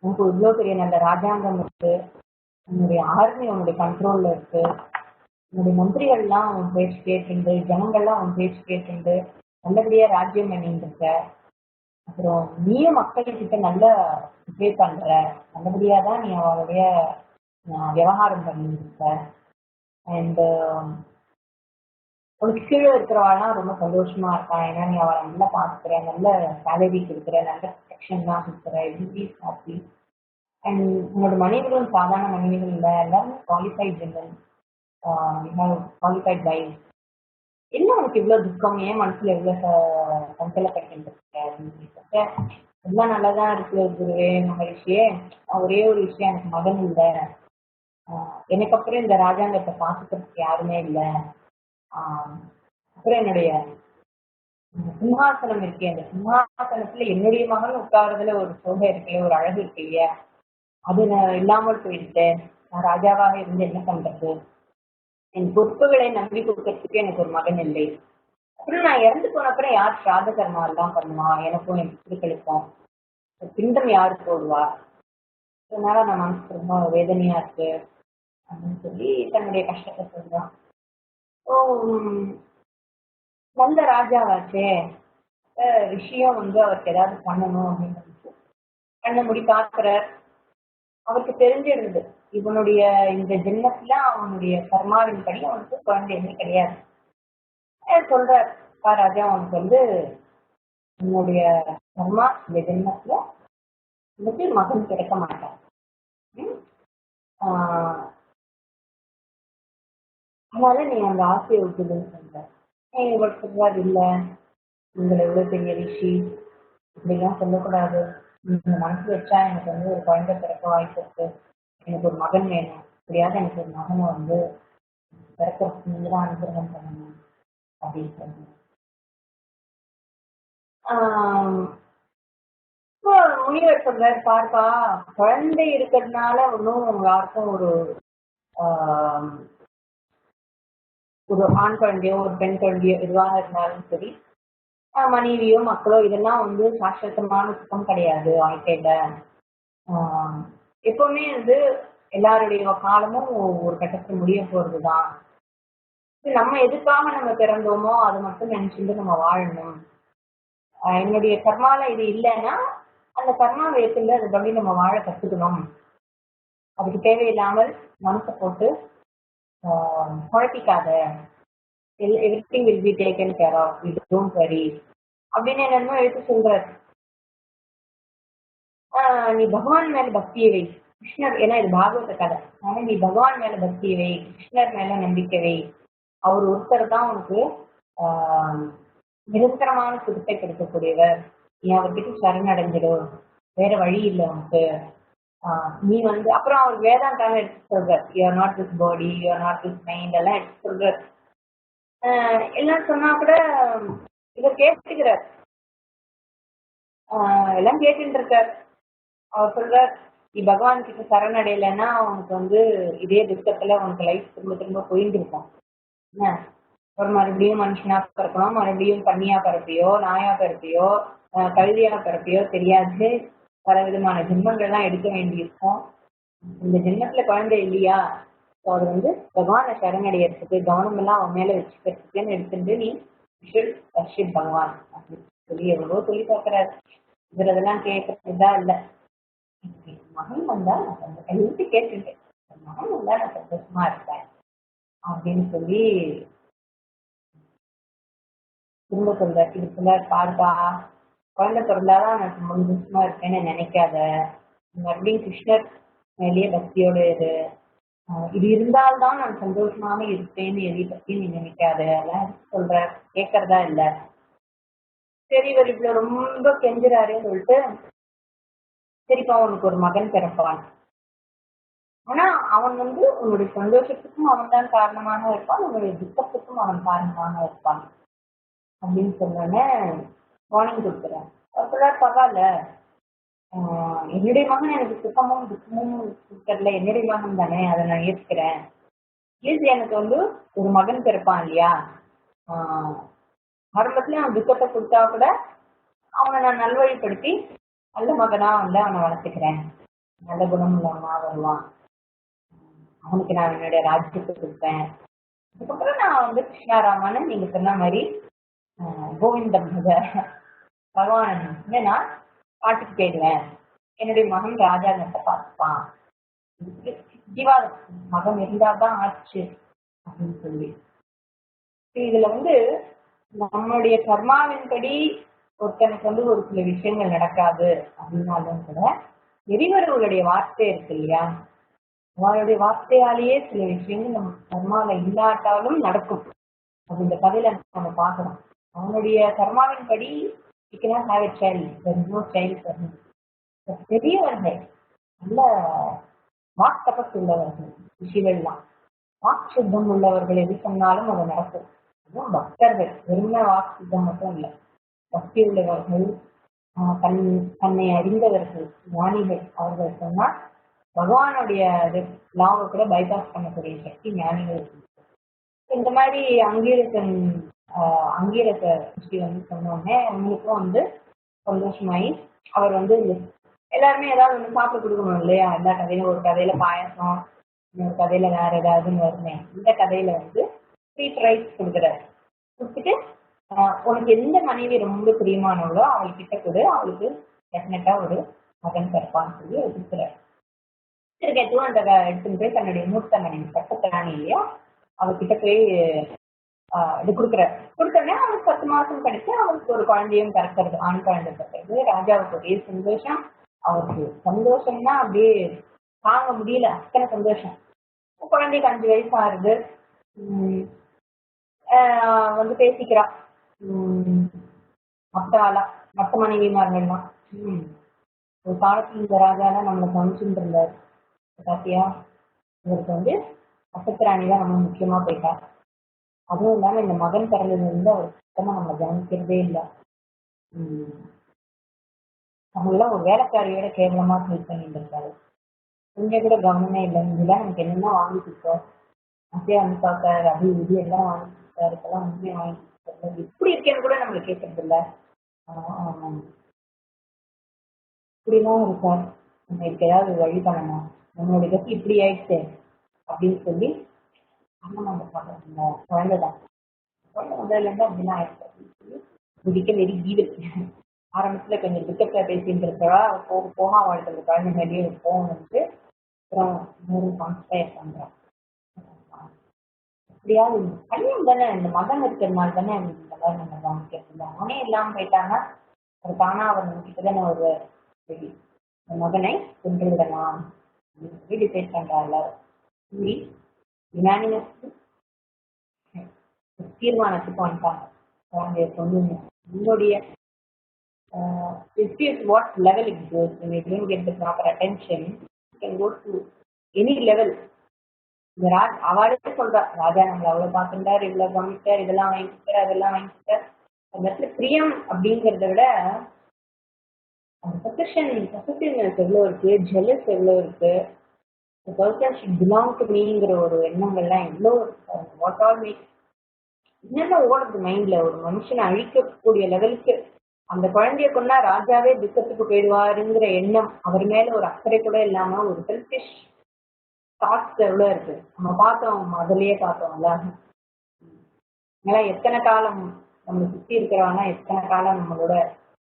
உனக்கு இவ்வளோ பெரிய நல்ல ராஜாங்கம் இருக்கு, உன்னுடைய ஆர்மி உன்னுடைய கண்ட்ரோல்ல இருக்கு, உன்னுடைய மந்திரிகள்லாம் உன் பேச்சு கேட்டுண்டு, ஜனங்கள்லாம் உன் பேச்சு கேட்டுண்டு நல்லபடியா ராஜ்யம் பண்ணிட்டு இருக்க. அப்புறம் நீயும் மக்கள்கிட்ட நல்ல பே பண்ற, நல்லபடியா தான் நீ அவளுடைய விவகாரம் பண்ணிட்டு இருக்க. அண்ட் உனக்கு கீழே இருக்கிறவாள்லாம் ரொம்ப சந்தோஷமா இருக்கா. ஏன்னா நீ அவளை நல்லா பார்த்துக்கிற, நல்ல சேலரி கொடுக்குற, நல்ல ப்ரொடெக்ஷன்லாம் கொடுக்குற, எவ்ரி ஹாப்பி. அண்ட் உன்னோட மனைவிகளும் சாதாரண மனைவிகள் இல்லை, எல்லாருமே குவாலிஃபைட் விமன், குவாலிஃபைட் வைஃப். என்ன உனக்கு இவ்வளோ துக்கம், ஏன் மனசுல எவ்வளோ சஞ்சலப்பட்டு இருக்க? எல்லாம் நல்லாதான் இருக்கு குருவே மகரிஷியே. ஒரே ஒரு விஷயம், எனக்கு மகன் இல்லை. எனக்கு அப்புறம் இந்த ராஜாங்கத்தை பார்த்துக்கிறதுக்கு யாருமே இல்லை. அப்புறம் என்னுடைய சிம்ஹாசனம் இருக்கே, அந்த சிம்ஹாசனத்துல என்னுடைய மகன் உட்கார்றதுல ஒரு சோகை இருக்கு, ஒரு அழகு இருக்கு இல்லையா, அது நான் இல்லாமல் போயிட்டேன். நான் ராஜாவாக இருந்து என்ன பண்றது? என் பொறுப்புகளை நம்பி கொடுக்கறதுக்கு எனக்கு ஒரு மகன் இல்லை. அப்புறம் நான் இறந்து போன அப்புறம் யார் ஸ்ராத கர்மா எல்லாம் பண்ணுவா? எனக்கும் என் பிள்ளைகளுக்கும் பிண்டம் யாரு போடுவா? அதனால நான் மனசு ரொம்ப வேதனையா இருக்கு அப்படின்னு சொல்லி தன்னுடைய கஷ்டத்தை சொல்றான். நல்ல ராஜாவாச்சே, விஷயம் வந்து அவருக்கு ஏதாவது பண்ணணும் அப்படின்னு கண்ண முடி பார்க்கிறார். அவருக்கு தெரிஞ்சிருந்தது இவனுடைய இந்த ஜென்மத்துல அவனுடைய கர்மாவின் படி அவனுக்கு குழந்தையுமே கிடையாது. சொல்றார், ராஜா அவனுக்கு வந்து உன்னுடைய கர்மா இந்த ஜென்மத்துல உனக்கு மகன் கிடைக்க மாட்டான். அதனால நீ அந்த ஆசையை விட்டுதுன்னு சொல்ற. இவர் சொல்றாரு, இல்ல நீங்கள் எவ்வளவு பெரிய ரிஷி, இப்படிலாம் சொல்லக்கூடாது, இந்த மனசு வச்சா எனக்கு வந்து ஒரு குழந்தை பிறக்க வாய்ப்பு இருக்கு, எனக்கு ஒரு மகன் வேணும், எப்படியாவது எனக்கு ஒரு மகனை வந்து பிறக்கிறதுக்கு நீங்க தான் அனுகிரகம் பண்ணணும் அப்படின்னு சொன்னாங்க. இப்போ முனிவர் சொல்றாரு, பார்ப்பா குழந்தை இருக்கிறதுனால ஒன்றும் யாருக்கும் ஒரு ஆஹ் ஒரு ஆண் குழந்தையோ ஒரு பெண் குழந்தையோ எதுவாக இருந்தாலும் சரி, மனைவியோ மக்களோ இதெல்லாம் வந்து சாஸ்வதமான சுத்தம் கிடையாது வாழ்க்கையில. ஆஹ் எப்பவுமே வந்து எல்லாருடைய காலமும் ஒரு கட்டத்துல முடிய போறதுதான். நம்ம எதுக்காக நம்ம பிறந்தோமோ அதை மட்டும் நினைச்சுட்டு நம்ம வாழணும். என்னுடைய கர்மால இது இல்லைன்னா அந்த கர்மாவை ஏற்றுல அது பண்ணி நம்ம வாழ கத்துக்கணும். அதுக்கு தேவையில்லாமல் மனசை போட்டு குழப்பிக்காத. Everything will be taken care of, you don't worry அப்படின்னு என்னென்னமோ எடுத்து சொல்றாரு. நீ பகவான் மேல பக்தியை வை, கிருஷ்ணர், ஏன்னா இது பாகவத கதை, ஆனா நீ பகவான் மேல பக்தியை வை, கிருஷ்ணர் மேல நம்பிக்கை வை. அவர் ஒருத்தர் தான் உனக்கு நிரந்தரமான சுகத்தை கொடுக்கக்கூடியவர். நீ அவர்கிட்ட சரணடைஞ்சிடும், வேற வழி இல்லை உனக்கு. நீ வந்து அப்புறம் அவர் வேதாந்தாவை எடுத்து சொல்றார், you are not this body, you are not this mind எல்லாம் எடுத்து சொல்றார். எல்லாம் சொன்னா கூட இவர் கேட்டுக்கிறார், எல்லாம் கேட்டுட்டு இருக்கார். அவர் சொல்றார், நீ பகவான் கிட்ட சரணடையலைன்னா உனக்கு வந்து இதே துக்கத்துல உனக்கு லைஃப் திரும்ப திரும்ப போயிட்டு இருக்கும். என்ன, ஒரு மறுபடியும் மனுஷனா பிறக்கணும், மறுபடியும் பண்ணியா பிறப்பியோ, நாயா பிறப்பியோ, கழுதியா பிறப்பியோ தெரியாது, பல விதமான ஜென்மங்கள்லாம் எடுக்க வேண்டியிருக்கும். இந்த ஜென்மத்துல குழந்தை இல்லையா, அது வந்து பகவானை சரணடைகிறதுக்கு கவனம் எல்லாம் அவன் மேல வச்சுக்கிறதுக்குன்னு எடுத்துட்டு நீ வர்ஷிப் பகவான் அப்படின்னு சொல்லி எவ்வளவோ சொல்லி பார்க்கிறாரு. இவர் அதெல்லாம் கேட்கறதுதான் இல்லை. மகன் வந்தா நான் கைவிட்டு கேட்டுட்டேன், மகன் வந்தா நான் சந்தோஷமா இருப்பேன் அப்படின்னு சொல்லி திரும்ப சொல்ற. இது சொல்ல, பார்ப்பா குழந்தை பிறந்தாதான் நான் சந்தோஷமா இருக்கேன்னு நினைக்காத, மறுபடியும் கிருஷ்ணர் மேலேயே பக்தியோட இரு. இது இருந்தால்தான் நான் சந்தோஷமாக இருப்பேன்னு எதை பத்தி நீ நினைக்காத அதெல்லாம் சொல்ற. கேட்கறதா இல்ல. சரி, இவர் இவ்வளவு ரொம்ப கெஞ்சுறாருன்னு சொல்லிட்டு, சரிப்பா உனக்கு ஒரு மகன் பிறப்பான், ஆனா அவன் வந்து உன்னுடைய சந்தோஷத்துக்கும் அவன் தான் காரணமாக இருப்பான், உன்னுடைய துக்கத்துக்கும் அவன் காரணமாக இருப்பான் அப்படின்னு சொன்னோன்னே வார்னிங் கொடுக்குறேன். அவர் சொல்றாரு, பரவாயில்ல, என்னுடைய மகன் எனக்கு சுத்தமும் துக்கமும் கொடுக்கறதுல என்னுடைய மகன் தானே, அதை நான் ஏற்றுக்கிறேன். ஏசு எனக்கு வந்து ஒரு மகன் பிறப்பான் இல்லையா, ஆரம்பத்துல அவன் துக்கத்தை கொடுத்தா கூட அவனை நான் நல்வழிப்படுத்தி நல்ல மகனா வந்து அவனை வளர்த்துக்கிறேன், நல்ல குணம் உள்ளவனா வருவான், அவனுக்கு நான் என்னுடைய ராஜ்யத்தை கொடுப்பேன். அதுக்கப்புறம் நான் வந்து கிருஷ்ணாராமன்னு நீங்க சொன்ன மாதிரி கோவிந்த பகவான் நான் பாட்டுக்கு போயிடுவேன், என்னுடைய மகன் ராஜாங்கத்தை பார்த்துப்பான், ஜீவா மகன் இருந்தாதான் ஆச்சு அப்படின்னு சொல்லி. இதுல வந்து நம்மளுடைய கர்மாவின்படி ஒருத்தனுக்கு வந்து ஒரு சில விஷயங்கள் நடக்காது அப்படின்னாலும் கூட பெரியவர்களுடைய வார்த்தை இருக்கு இல்லையா, அவருடைய வார்த்தையாலேயே சில விஷயங்கள் நம்ம கர்மால இல்லாட்டாலும் நடக்கும். அது இந்த கதையில நம்ம பார்க்கணும். அவனுடைய கர்மாவின்படி பெரியவர்கள் நல்ல வாக் தபஸ் உள்ளவர்கள், ரிஷிகள்லாம் வாக் சுத்தம் உள்ளவர்கள் எது சொன்னாலும் அது நடக்கும். அதுவும் பக்தர்கள், வெறும வாக் சுத்தம் மட்டும் இல்லை, பக்தி உள்ளவர்கள், தன்னை அறிந்தவர்கள், ஞானிகள், அவர்கள் சொன்னால் பகவானுடைய லாவை கூட பைபாஸ் பண்ணக்கூடிய சக்தி ஞானிகள். இந்த மாதிரி அங்கீரச ரிஷி வந்து சொன்னோடனே அவங்களுக்கும் வந்து சந்தோஷமாயி அவர் வந்து எல்லாருமே ஏதாவது ஒன்று சாப்பிட கொடுக்கணும் இல்லையா, எல்லா கதையிலும் ஒரு கதையில பாயசம், இன்னொரு கதையில வேற ஏதாவதுன்னு வருமே, இந்த கதையில வந்து ஸ்வீட் ரைஸ் கொடுக்குறாரு. கொடுத்துட்டு உனக்கு எந்த மனைவி ரொம்ப பிரியமானவளோ அவள்கிட்ட கொடு, அவளுக்கு டெஃபினட்டா ஒரு மகன் பிறப்பான்னு சொல்லி கொடுக்குறாரு. திருக்கேத்தும் அந்த எடுத்துன்னு போய் தன்னுடைய மூத்த மனைவி பட்டத்திராணி இல்லையா அவர்கிட்ட போய் இது கொடுக்குறாரு. கொடுத்தோடனே அவனுக்கு 10 மாசம் கழிச்சு அவனுக்கு ஒரு குழந்தையும் பிறக்கிறது, ஆண் குழந்தை பிறக்கிறது. ராஜாவுக்கு ஒரே சந்தோஷம், அவருக்கு சந்தோஷம்னா அப்படியே தாங்க முடியல, அத்தனை சந்தோஷம். குழந்தைக்கு 5 வயசு ஆகுது. வந்து பேசிக்கிறா மற்ற மனைவிமார்கள்லாம், ஒரு காலத்துல இந்த ராஜாலாம் நம்மளை கவனிச்சுட்டு இருந்தார். பாத்தியா, இவருக்கு அசத்திராணி தான் நம்ம முக்கியமா போயிட்டா. அதுவும் இல்லாம இந்த மகன் பிறந்ததுல இருந்து அவர் சுத்தமா நம்ம கவனிக்கிறதே இல்லை. நம்மளாம் ஒரு வேலைக்காரியோட கேவலமா ஃபீல் பண்ணிட்டு இருக்காரு. கொஞ்சம் கூட கவனமே இல்லை. இதெல்லாம் நமக்கு என்னென்ன வாங்கி கொடுத்தோம், அப்படியே பார்த்தாரு, அப்படி இது எல்லாம் வாங்கி கொடுத்தாரு, இப்பெல்லாம் உண்மையை வாங்கி கொடுத்தாரு, எப்படி இருக்கேன்னு கூட நம்மளுக்கு கேட்கறது இல்லை. இப்படிலாம் இருக்கா, நம்ம இதுக்கு ஏதாவது வழி பண்ணணும், நம்மளுடைய கட்சி இப்படி ஆயிடுச்சு அப்படின்னு சொல்லி அண்ணன் அந்த பாடுறாங்க. குழந்தைதான் குழந்தை வந்ததுலேருந்து அப்படிலாம் ஆயிடுச்சு அப்படின்னு சொல்லி முடிக்க வெறி ஈவில். ஆரம்பத்தில் கொஞ்சம் துக்கத்தை பேசிட்டு இருக்கிறா, போக போக அவளுக்கு அந்த குழந்தை மேலேயே போகும் வந்து அப்புறம் இன்னொரு கான்சன்ட்ரேட் பண்ணுறான். எப்படியாவது பையன் தானே, இந்த மகன் இருக்கிறதுனால தானே இந்த மாதிரி நம்ம கவனிக்கிறது. அவனே இல்லாமல் போயிட்டாங்கன்னா அது தானா அவர் கிட்ட தானே ஒரு இந்த மகனை கொண்டு விடலாம் அப்படின்னு சொல்லி டிசைட் பண்றா எல்லாரும். தீர்மானத்துக்கு வந்துட்டாங்க. குழந்தைய கொண்டு உங்களுடைய what level it goes, when you don't get the proper attention, you can go to any level. அவளே சொல்றா, ராஜா நம்மள அவ்வளவு பார்த்துட்டார், இவ்வளவு கவனிச்சார், இதெல்லாம் வாங்கிட்டார், அதெல்லாம் வாங்கிட்டார். அந்த இடத்துல பிரியம் அப்படிங்கிறத விட அந்த பொசிஷன்ஸ் எவ்வளோ இருக்கு, ஜெலஸ் எவ்வளோ இருக்கு, பர்சன் ஷுட் பிலாங் டு மீங்கிற ஒரு எண்ணங்கள்லாம் எவ்வளோ இருக்கு. வாட் ஆல் மேக்ஸ் என்னென்ன ஓடுறது மைண்ட்ல, ஒரு மனுஷனை அழிக்கக்கூடிய லெவலுக்கு அந்த குழந்தைய கொண்டா ராஜாவே துக்கத்துக்கு போயிடுவாருங்கிற எண்ணம், அவர் மேல ஒரு அக்கறை கூட இல்லாம ஒரு செல்ஃபிஷ் தாட்ஸ் எவ்வளோ இருக்கு. நம்ம பார்த்தோம், அதுலயே பார்த்தோம்ல. எத்தனை காலம் நம்ம சுத்தி இருக்கிறவனா எத்தனை காலம் நம்மளோட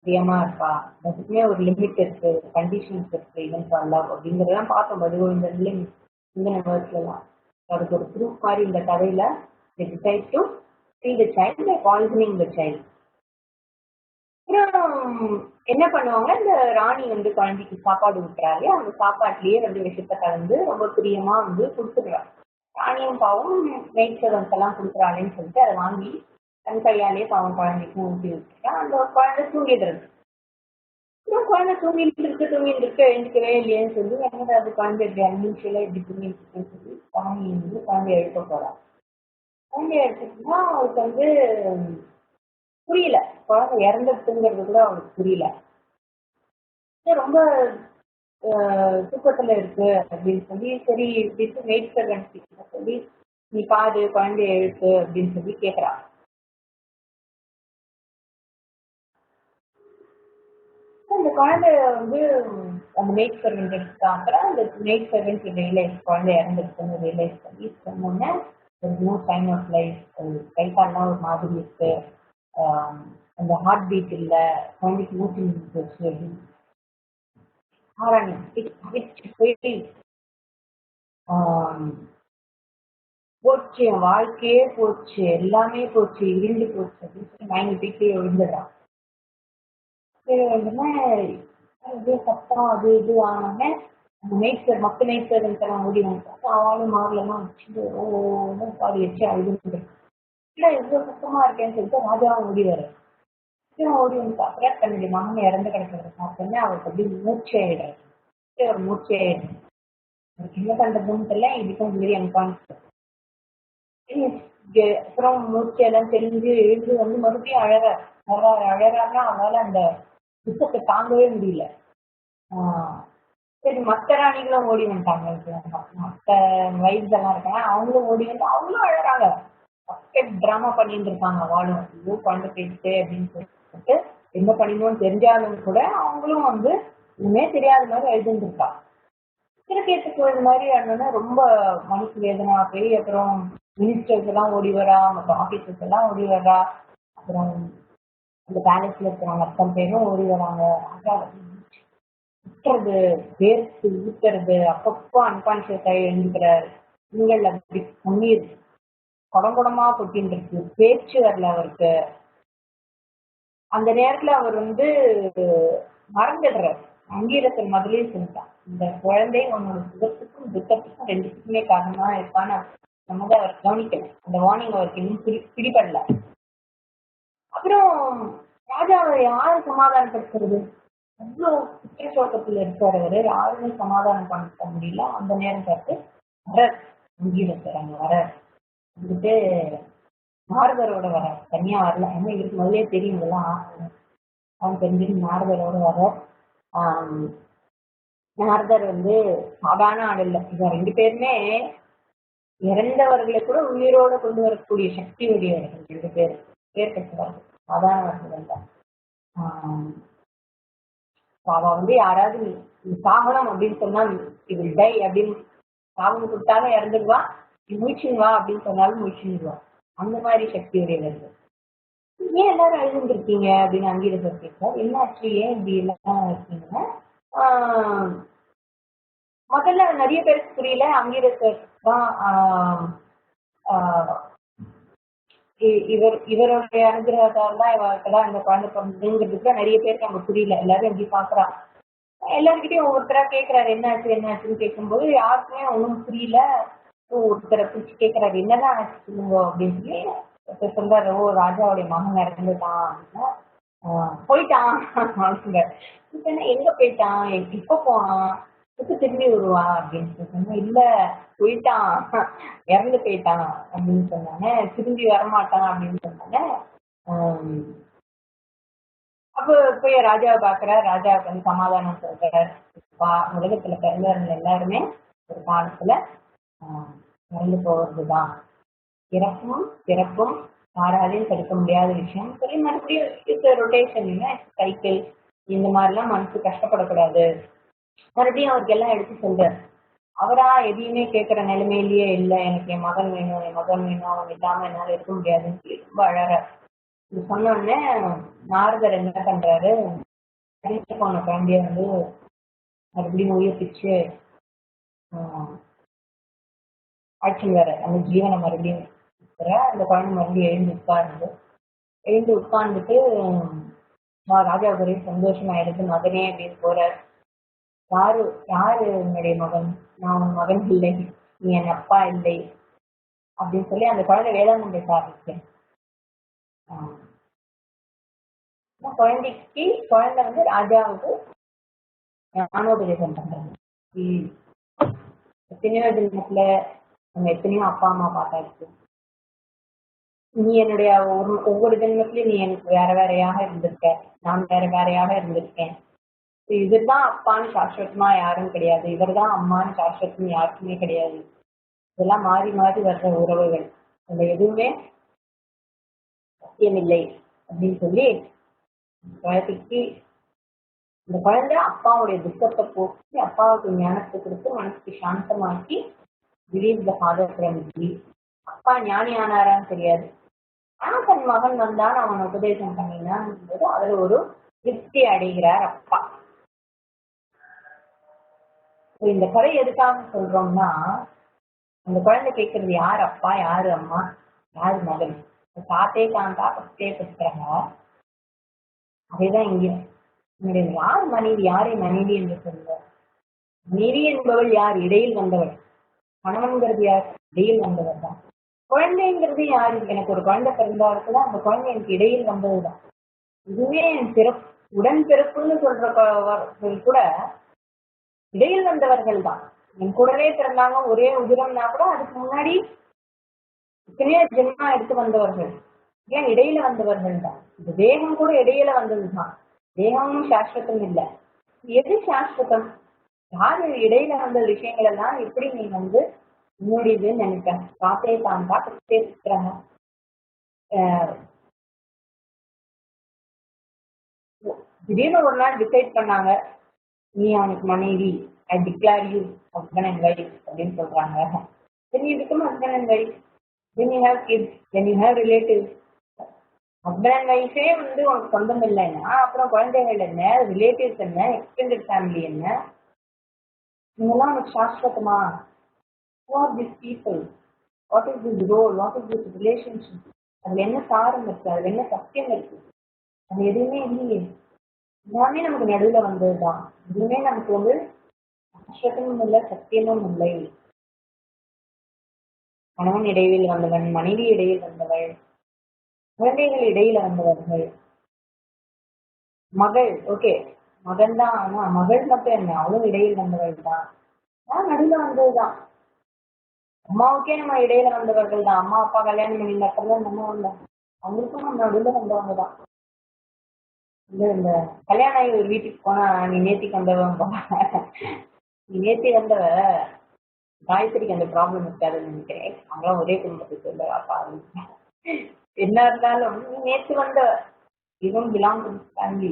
பிரியமா இருப்பா, அதுக்குமே ஒரு லிமிட் இருக்கு, கண்டிஷன்ஸ் இருக்கு, ஈவன் ஃபார் லவ் அப்படிங்கிறதெல்லாம் பார்த்தோம் பதிகோவிந்தன்ல இந்த வேர்ட்ஸ்லாம். அதுக்கு ஒரு ப்ரூஃப் மாதிரி இந்த கதையில decide to see the child by poisoning the child. அப்புறம் என்ன பண்ணுவாங்க, இந்த ராணி குழந்தைக்கு சாப்பாடு விட்டுறாரு, அந்த சாப்பாட்டுலயே விஷத்தை கலந்து ரொம்ப பிரியமா கொடுத்துடுறாரு. ராணியும் பாவம் நைட் சர்வன்ஸ் எல்லாம் கொடுக்குறாளேன்னு சொல்லிட்டு அதை வாங்கி தன் கையாலேயே பாவம் குழந்தைக்கு ஊட்டி விட்டுட்டா. அந்த குழந்தை தூங்கிடுறது. அப்புறம் குழந்தை தூங்கிட்டு இருக்கு எழுந்துக்கவே இல்லையேன்னு சொல்லி என்னோட அது குழந்தை இப்படி அன்னிஷியலா இப்படி தூங்கிட்டு இருக்குன்னு சொல்லி ராணி குழந்தைய எழுப்ப போறா. குழந்தைய எடுத்துட்டுனா அவருக்கு புரியல, குழந்தை இறந்துட்டுங்கிறது கூட அவனுக்கு புரியல. ரொம்ப தூக்கத்துல இருக்கு அப்படின்னு சொல்லி சரி வெயிட் சர்வன்ட் சொல்லி நீ பாரு குழந்தைய எழுப்பு அப்படின்னு சொல்லி கேட்கறா. அந்த குழந்தை அந்த மெய்ட் சர்வெண்ட் எடுத்துட்டாங்க. அந்த மெய்ட் சர்வெண்ட் ரியலைஸ் குழந்தை இறந்துருக்குன்னு ரியலைஸ் பண்ணி சொன்னோன்னே நோ சைன் ஆஃப் லைஃப், கை கால்லாம் ஒரு மாதிரி இருக்கு, அந்த ஹார்ட் பீட் இல்லை, குழந்தைக்கு ஊற்றி போச்சு அப்படின்னு போச்சு, என் வாழ்க்கையே போச்சு, எல்லாமே போச்சு, இருண்டு போச்சு அப்படின்னு சொல்லி மயங்கி போயிட்டு விழுந்துடுறான். இதே சத்தம் அது இது ஆனோடனே அந்த நைட்ஸர் மற்ற நைட்ஸர்லாம் ஓடி வந்து அவளும் மாறலாம் வச்சுட்டு பாடி வச்சு அழுது இல்லை இவ்வளோ சத்தமா இருக்கேன்னு சொல்லிட்டு ராஜாவும் ஓடி வர ஓடி வந்து பார்க்குறா. தன்னுடைய மகன் இறந்து கிடக்கிறத பார்த்தோன்னே அவருக்கு அப்படி மூச்சு ஆயிடுறாரு. ஒரு மூச்சு ஆயிடுது. அவருக்கு என்ன பண்றதுன்னு தெரியல, இதுக்கும் வெரி அன்கான்சியஸ். அப்புறம் மூச்சையெல்லாம் தெரிஞ்சு எழுந்து மறுபடியும் அழகாருன்னா அவளால அந்த துக்கத்தை தாங்கவே முடியல. சரி மற்ற ராணிகளும் ஓடி வந்துட்டாங்க, மற்ற வைஃப்ஸ் எல்லாம் இருக்காங்க, அவங்களும் ஓடி வந்து அவங்களும் அழகாங்க, டிராமா பண்ணிட்டு இருக்காங்க. அவளும் ஐயோ குழந்தை போயிடுச்சு அப்படின்னு சொல்லிட்டு என்ன பண்ணிடணும்னு தெரிஞ்சாலும் கூட அவங்களும் இன்னுமே தெரியாத மாதிரி எழுதிட்டு இருக்கா. திருக்கேத்துக்கு இது மாதிரி ஆனோன்னா ரொம்ப மனசு வேதனா போய் அப்புறம் மினிஸ்டர்ஸ் எல்லாம் ஓடி வரா, மற்ற ஆஃபீஸர்ஸ் எல்லாம் ஓடி வரா, அப்புறம் இந்த பேலஸ்ல இருக்கிறவங்க அத்தனை பேரும் ஓடி வராங்க. விட்டுறது, வேர்த்து ஊத்துறது, அப்பப்போ அன்கான்சியஸ் ஆகி எழுந்துக்கிறாரு. நீங்கள் அப்படி கண்ணீர் குடங்குடமா கொட்டின்னு இருக்கு, பேச்சு வரல அவருக்கு. அந்த நேரத்துல அவர் மறந்துடுறாரு. அங்கீரத்தில் முதலே சொல்லிட்டான், இந்த குழந்தை உன்னோட சுகத்துக்கும் துக்கத்துக்கும் ரெண்டுத்துக்குமே காரணமா இருப்பான்னு நம்ம தான் அவர் கவனிக்கணும். அந்த வார்னிங் அவருக்கு இன்னும் பிடிபடல. அப்புறம் ராஜாவை யாரு சமாதானப்படுத்துறது? அவ்வளோ சித்திரசோகத்துல இருக்காரு அவரு. யாருமே சமாதானம் பண்ண முடியல. அந்த நேரம் பார்த்து வர அங்கீரசர் அங்க வர வந்துட்டு நாரதரோட வர, தனியா வரல. ஏன்னா இவருக்கு முதலே தெரியும் இதெல்லாம் அவன் தெரிஞ்சு நாரதரோட வர. நாரதர் வந்து சாதாரண ஆள் இல்லை. இவங்க 2 பேருமே இறந்தவர்களை கூட உயிரோட கொண்டு வரக்கூடிய சக்தி உடையவர்கள் 2 பேர். பேர் பெற்றவர்கள், சாதாரணவர்கள் தான். அவ வந்து யாராவது நீ சாகணும் அப்படின்னு சொன்னா இவள் டை அப்படின்னு சாபம் கொடுத்தாலும் இறந்துடுவா, நீ முழிச்சுடுவா அப்படின்னு சொன்னாலும் முழிச்சுடுவா. அந்த மாதிரி சக்தி உடையவர்கள். ஏன் எல்லாரும் அழுதுருக்கீங்க அப்படின்னு அங்கீரசர் கேட்கிறார். என்னாச்சு, ஏன் இப்படி எல்லாம் இருக்கீங்கன்னா முதல்ல நிறைய பேருக்கு புரியல. அங்கீரசர் தான் இவருடைய அனுகிரகத்தால் தான் இவருக்குதான் இந்த குழந்தை பிறந்ததுங்கிறதுக்கு நிறைய பேருக்கு அங்க புரியல. எல்லாரும் எப்படி பாக்குறா. எல்லாருக்கிட்டையும் ஒவ்வொருத்தரா கேட்கிறாரு என்னாச்சு என்னாச்சுன்னு கேட்கும்போது யாருக்குமே ஒன்றும் புரியல. ஒருத்தரை பிடிச்சி கேட்கிறாரு என்னதான் ஆச்சு சொல்லுங்க அப்படின்னு சொல்லி. ஒருத்தர் சொல்றாரு, ஓ ராஜாவுடைய மகன் இறந்துட்டான் அப்படின்னா. போயிட்டான் அப்படிங்க. எங்க போயிட்டான், இப்ப போனான், இப்ப திரும்பி வருவா அப்படின்னு சொன்னா, இல்ல போயிட்டான், இறந்து போயிட்டான் அப்படின்னு சொன்னாங்க. திரும்பி வரமாட்டான் அப்படின்னு சொன்னாங்க. அப்ப போய் ராஜாவை பாக்குறாரு. ராஜாவுக்கு வந்து சமாதானம் சொல்றாரு. உலகத்துல பிறந்தவர்கள் எல்லாருமே ஒரு காலத்துல இறந்து போவதுதான். இறப்பும் பிறப்பும் யாராலையும் தடுக்க முடியாத விஷயம் சொல்லி மறுபடியும் ரொட்டேஷன் சைக்கிள் இந்த மாதிரிலாம் மனசு கஷ்டப்படக்கூடாது. மறுபடியும் அவருக்கு எல்லாம் எடுத்து சொல்றாரு. அவரா எதையுமே கேட்கிற நிலைமையிலேயே இல்லை. எனக்கு என் மகன் வேணும், என் மகன் வேணும், அவன் இல்லாம என்னால இருக்க முடியாதுன்னு சொல்லி ரொம்ப அழகார். இது சொன்ன உடனே நாரதர் என்ன பண்றாரு, போன குழந்தைய வந்து மறுபடியும் உயிர்ப்பிச்சு அழைச்சின்னு வர அந்த ஜீவனை மறுபடியும் அந்த குழந்தை மறுபடியும் எழுந்து உட்கார்ந்துட்டு ராஜா ஒரே சந்தோஷமாயிடுது. மகனே அப்படின்னு போறார். யாரு என்னுடைய மகன், நான் உன் மகன் இல்லை, நீ என் அப்பா இல்லை அப்படின்னு சொல்லி அந்த குழந்தை வேதாந்தம் பேச ஆரம்பிச்சேன். குழந்தை வந்து ராஜாவுக்கு ஞானோபதேசம் பண்றாங்க. எத்தனையோ ஜென்மத்துல நம்ம எத்தனையோ அப்பா அம்மா பார்த்தாச்சு. நீ என்னுடைய ஒவ்வொரு ஜென்மத்திலயும் நீ எனக்கு வேற வேறையாக இருந்திருக்க, நான் வேற வேறையாக இருந்திருக்கேன். இவர்தான் அப்பான்னு சாஸ்வதமா யாரும் கிடையாது, இவர் தான் அம்மான்னு சாஸ்வதம் யாருக்குமே கிடையாது. இதெல்லாம் மாறி மாறி வர்ற உறவுகள், அந்த எதுவுமே சத்தியமில்லை அப்படின்னு சொல்லி குழந்தைக்கு இந்த குழந்தை அப்பாவுடைய துக்கத்தை போக்கி அப்பாவுக்கு ஞானத்தை கொடுத்து மனசுக்கு சாந்தமாக்கி திடீர்னு ஃபாதர் அப்பா ஞானி ஆனாரான்னு தெரியாது. ஆனா தன் மகன் வந்தான், அவன் உபதேசம் பண்ணினான் போது அதுல ஒரு திருப்தி அடைகிறார் அப்பா. இந்த கதை எதுக்காக சொல்றோம்னா, அந்த குழந்தை கேட்கறது யார் அப்பா, யாரு அம்மா, யாரு மகன், தாத்தே காந்தா பத்தே பத்துறாங்க. அதேதான் இங்க யார் மனைவி, யாரை மனைவி என்று சொல்லுவார். மனைவி என்பவள் யார், இடையில் வந்தவள். கணவன்கிறது யார், இடையில் வந்தவர் தான். குழந்தைங்கிறது யாரு, எனக்கு ஒரு குழந்தை பிறந்தாலுக்குதான் அந்த குழந்தை எனக்கு இடையில் வந்ததுதான். இதுவே என் உடன் பிறப்புன்னு சொல்றவர்கள் கூட இடையில் வந்தவர்கள் தான். என் கூடவே பிறந்தாங்க, ஒரே உதிரம்னா கூட அதுக்கு முன்னாடி இத்தனையோ ஜென்மா எடுத்து வந்தவர்கள், ஏன் இடையில வந்தவர்கள் தான். இந்த தேகம் கூட இடையில வந்ததுதான். தேகமும் சாஸ்வதம் இல்லை. எது சாஸ்வதம், யாரு இடையில வந்த விஷயங்கள் எல்லாம் எப்படி நீ வந்து உன்னுடையதுன்னு நினைப்பேன். காத்தே தான் பார்த்துட்டே இருக்கிறாங்க. திடீர்னு ஒரு நாள் டிசைட் பண்ணாங்க, நீ அவனுக்கு மனைவி, I declare you husband and wife அப்படின்னு சொல்றாங்க. Then you become husband and wife. Then you have kids. Then you have relatives. Husband and ஒய்ஃபே வந்து உனக்கு சொந்தம் இல்லைன்னா அப்புறம் குழந்தைகள் என்ன, ரிலேட்டிவ்ஸ் என்ன, எக்ஸ்டெண்டட் ஃபேமிலி என்ன, இதெல்லாம் உனக்கு சாஸ்வதமா? Who are these people? What is this role? What is this relationship? அதுல என்ன சாரம் இருக்கு, அதுல என்ன சத்தியம் இருக்கு? அது எதுவுமே இல்லையே. எல்லாமே நமக்கு நடுவுல வந்ததுதான். எதுவுமே நமக்கு வந்து சாஸ்வதமும் இல்லை, சத்தியமும் இல்லை. கணவன் இடையில் வந்தவன், மனைவி இடையில் வந்தவள், குழந்தைகள் இடையில வந்தவர்கள், மகள் ஓகே மகன் தான். ஆனா மகள் மட்டும் என்ன, அவளும் இடையில் வந்தவள் தான். நடுவில் வந்ததுதான். அம்மாவுக்கே நம்ம இடையில வந்தவர்கள் தான். அம்மா அப்பா கல்யாணம் பண்ணி அப்புறம் நம்ம வந்தோம். அவங்களுக்கும் நம்ம நடுவில் வந்தவங்க தான். இந்த கல்யாணம் ஆகி ஒரு வீட்டுக்கு போனா நீ நேத்திக்கு வந்தவன், நீ நேத்தி வந்தவ, காயத்ரிக்கு அந்த ப்ராப்ளம் இருக்காதுன்னு நினைக்கிறேன். அவங்களாம் ஒரே குடும்பத்தை சொல்லுவாப்பா. என்ன இருந்தாலும் நீ நேற்று வந்தவ, இவன் belong to family,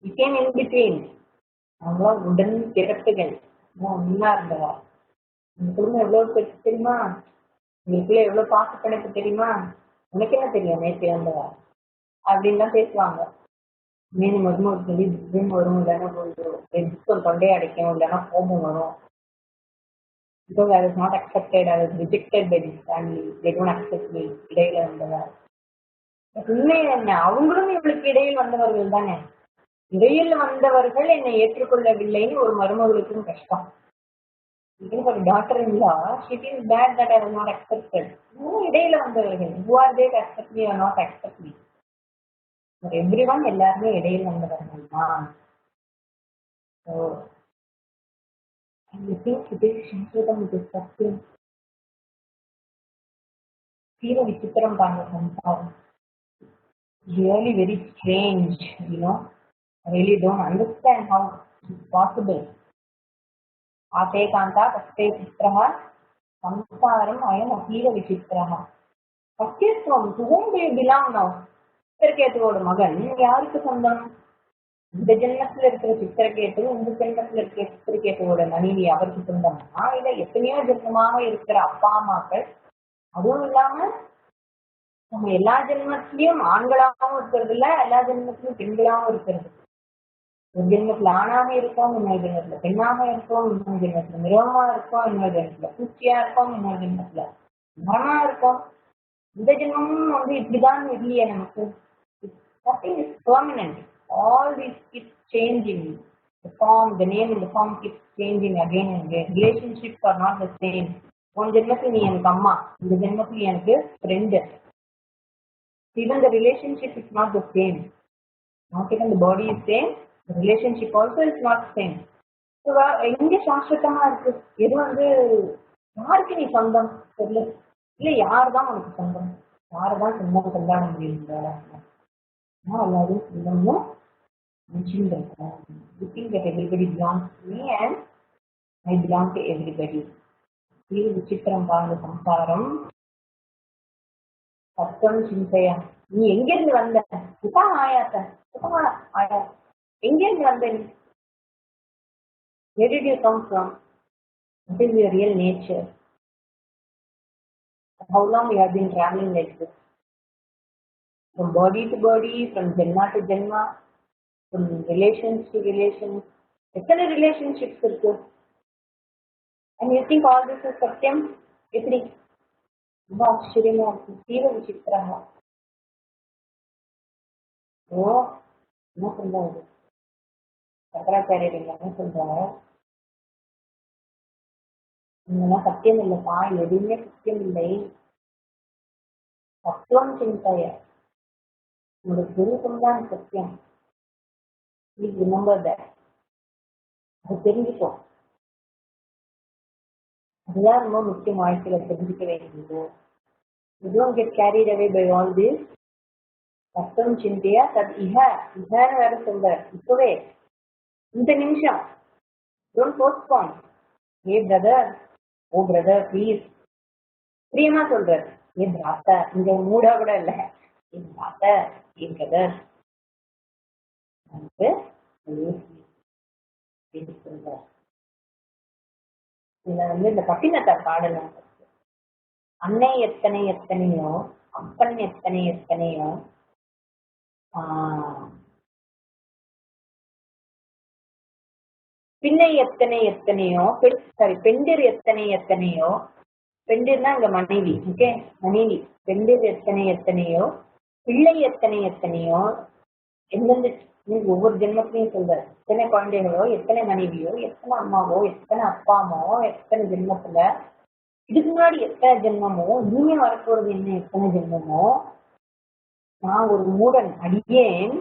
became in between. அவங்களாம் உடன் பிறப்புகள். ஒன்னா இருந்தவா. இந்த குடும்பம் எவ்வளவு பெருசு தெரியுமா, உங்களுக்குள்ள எவ்வளவு பாச பிணைப்பு தெரியுமா, உனக்கு என்ன தெரியும் நேற்று வந்தவா அப்படின்னு தான் பேசுவாங்க. மீன் மருமகள் சொல்லி திடீர்னு வரும், இல்லைன்னா கொஞ்சம் தொண்டையை அடைக்கும், இல்லைன்னா கோபம் வரும். Because I was not accepted, I was rejected by this family, they don't accept me. இடையில வந்தவர். உண்மை என்ன, அவங்களும் இவளுக்கு இடையில் வந்தவர்கள் தானே. இடையில் வந்தவர்கள் என்னை ஏற்றுக்கொள்ளவில்லைன்னு ஒரு மருமகளுக்கும் கஷ்டம். Even for daughter-in-law, she feels bad that I was not accepted. இடையில வந்தவர்கள், who are they to accept me or not accept me? For everyone, எல்லாருமே இடையில் வந்தவர்கள் தான். So, and you think it is Sanskritam, it is Satyam. Feel விசித்திரம் பாருங்க சம்சாரம். Really very strange, you know. I really don't understand how it's possible. Ate kanta kaste chitraha samsaram ayam atira vichitraha. Satyatvam, to whom do you belong now? சித்திரகேதுவோட மகன் யாருக்கு சொந்தம்? இந்த ஜென்மத்துல இருக்கிற சித்திரகேது, இந்த ஜென்மத்துல இருக்கிற சித்திரகேதுவோட மனைவி அவருக்கு சொந்தமா, இல்ல எத்தனையோ ஜென்மமாக இருக்கிற அப்பா அம்மாக்கள், அதுவும் இல்லாம நம்ம எல்லா ஜென்மத்திலயும் ஆண்களாகவும் இருக்கிறது இல்ல, எல்லா ஜென்மத்திலும் பெண்களாகவும் இருக்கிறது. ஒரு ஜென்மத்துல ஆணாக இருக்கோம், இன்னொரு ஜென்மத்துல பெண்ணாக இருக்கோம், இன்னொரு ஜென்மத்துல மிருகமா இருக்கோம், இன்னொரு ஜென்மத்துல பூச்சியா இருக்கோம், இன்னொரு ஜென்மத்துல மரமா இருக்கோம். இந்த ஜென்மமும் இப்படிதான் இல்லையே நமக்கு. Nothing is permanent. All these keeps changing. The form, the name and the form keeps changing again and again. Relationships are not the same. One ஜென்மத்துல நீ எனக்கு அம்மா, இந்த ஜென்மத்துல எனக்கு friend. Even the relationship is not the same. Not even the body is same, the relationship also is not same. So, எங்க சாஸ்வதமா இருக்கு? எது யாருக்கு நீ சொந்தம் சொல்லு, இல்ல யார் தான் உனக்கு சொந்தம், யாருதான் சொந்தம் கொண்டாட முடியும்? எல்லாரும் சொந்தம்னு நினைச்சுட்டு இருக்கேன். You think that everybody belongs to me and I belong to everybody. இது விசித்திரம் பாருங்க சம்சாரம். சத்தம் சிந்தையா, நீ எங்கிருந்து வந்த? சுத்தம் ஆயாத்த, சுத்தமா ஆயா, எங்கிருந்து வந்த நீ? Where did you come from? What is your real nature? How long you have been traveling like this? From body to body, from Janma to Janma, from relations to relations. எத்தனை relationships இருக்கு? And you think all this is Satyam? எப்படி? ரொம்ப ஆச்சரியமா இருக்கு. தீர விசித்திரமா. ஓ, என்ன சொல்றாரு சங்கராச்சாரியர்? என்ன சொல்றாரு? இதெல்லாம் சத்தியம் இல்லப்பா, எதுவுமே சத்தியம் இல்லை. தத்துவம் சிந்தைய, உங்களோட குருக்கும் தான் சத்தியம். Please remember that. அது தெரிஞ்சுக்கோ. அதுதான் ரொம்ப முக்கியம் வாழ்க்கையில தெரிஞ்சுக்க வேண்டியது. You don't get carried away by all this. தத்துவம் சிந்தையா தத் இஹ, இஹன்னு வேற சொல்ற. இப்பவே இந்த நிமிஷம் don't postpone. Hey brother, oh brother, please. பிரியமா சொல்றாரு. ஏ பிராத்தா, இங்க மூடா கூட இல்ல. ஏ பிராத்தா, ஏ பிரதர் சொல்றார். இதுல இந்த பட்டினத்தார் பாடல் அன்னை எத்தனை எத்தனையோ, அப்பன் எத்தனை எத்தனையோ, பின்னை எத்தனை எத்தனையோ, பெண்டிர் எத்தனை எத்தனையோ, பெண்டிர்னா இங்க மனைவி, ஓகே மனைவி, பெண்டிர் எத்தனை எத்தனையோ, பிள்ளை எத்தனை எத்தனையோ, எந்தெந்த ஒவ்வொரு ஜென்மத்திலையும் சொல்ற, எத்தனை குழந்தைகளோ, எத்தனை மனைவியோ, எத்தனை அம்மாவோ, எத்தனை அப்பாமோ, எத்தனை ஜென்மத்துல, இதுக்கு முன்னாடி எத்தனை ஜென்மமோ, இனிமே வரப்போறது என்ன எத்தனை ஜென்மமோ, நான் ஒரு மூடன் அடியேன்,